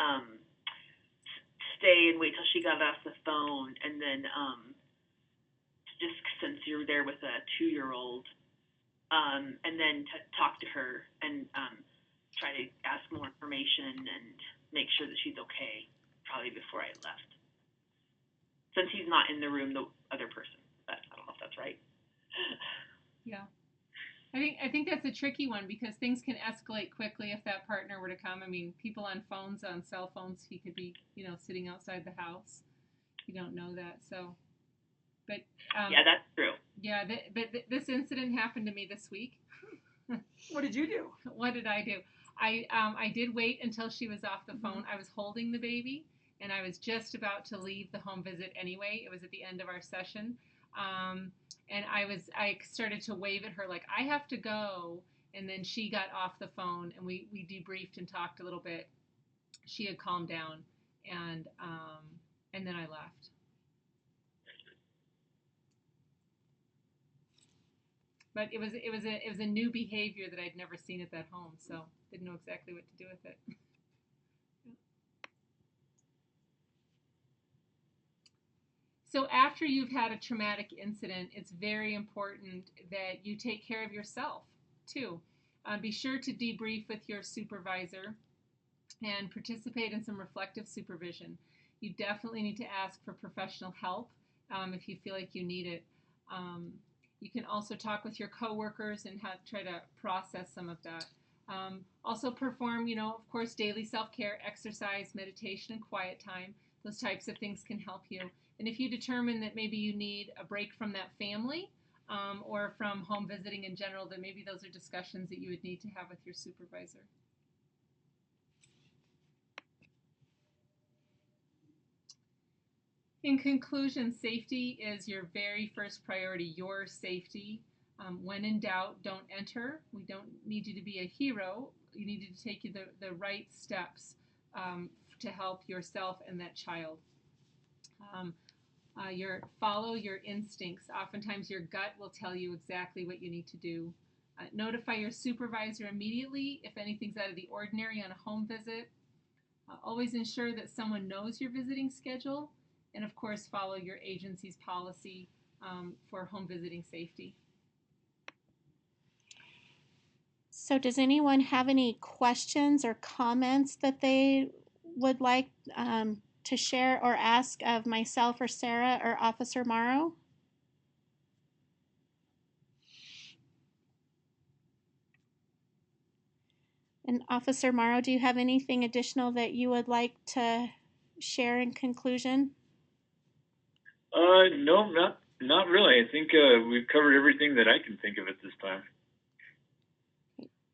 stay and wait till she got off the phone, and then just since you're there with a 2-year-old, and then to talk to her and try to ask more information and make sure that she's okay, probably before I left. Since he's not in the room, the other person. But I don't know if that's right. Yeah. I think that's a tricky one because things can escalate quickly if that partner were to come. I mean, people on phones, on cell phones, he could be, sitting outside the house. You don't know that, so. But yeah, that's true. Yeah, this incident happened to me this week. What did you do? What did I do? I did wait until she was off the phone. I was holding the baby, and I was just about to leave the home visit anyway. It was at the end of our session. And I started to wave at her like, I have to go. And then she got off the phone and we debriefed and talked a little bit. She had calmed down and then I left. But it was a new behavior that I'd never seen at that home, so didn't know exactly what to do with it. So after you've had a traumatic incident, it's very important that you take care of yourself too. Be sure to debrief with your supervisor and participate in some reflective supervision. You definitely need to ask for professional help if you feel like you need it. You can also talk with your coworkers and try to process some of that. Also perform, of course, daily self-care, exercise, meditation, and quiet time. Those types of things can help you. And if you determine that maybe you need a break from that family or from home visiting in general, then maybe those are discussions that you would need to have with your supervisor. In conclusion, safety is your very first priority, your safety. When in doubt, don't enter. We don't need you to be a hero. You need you to take you the right steps to help yourself and that child. Follow your instincts. Oftentimes your gut will tell you exactly what you need to do. Notify your supervisor immediately if anything's out of the ordinary on a home visit. Always ensure that someone knows your visiting schedule. And of course, follow your agency's policy for home visiting safety. So does anyone have any questions or comments that they would like to share or ask of myself or Sarah or Officer Morrow? And Officer Morrow, do you have anything additional that you would like to share in conclusion? No, not really. I think we've covered everything that I can think of at this time.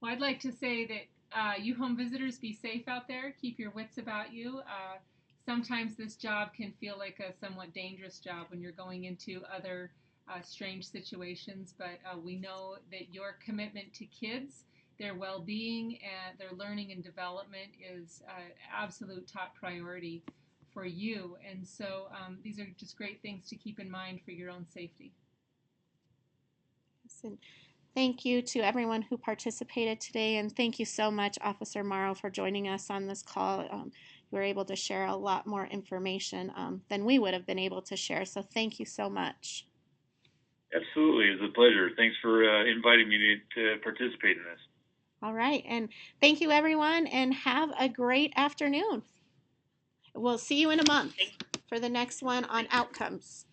Well, I'd like to say that you home visitors, be safe out there. Keep your wits about you. Sometimes this job can feel like a somewhat dangerous job when you're going into other strange situations, but we know that your commitment to kids, their well-being, and their learning and development is absolute top priority for you. And so these are just great things to keep in mind for your own safety. Listen. Thank you to everyone who participated today, and thank you so much, Officer Morrow, for joining us on this call. You were able to share a lot more information than we would have been able to share, so thank you so much. Absolutely, it's a pleasure. Thanks for inviting me to participate in this. All right, and thank you, everyone, and have a great afternoon. We'll see you in a month for the next one on outcomes.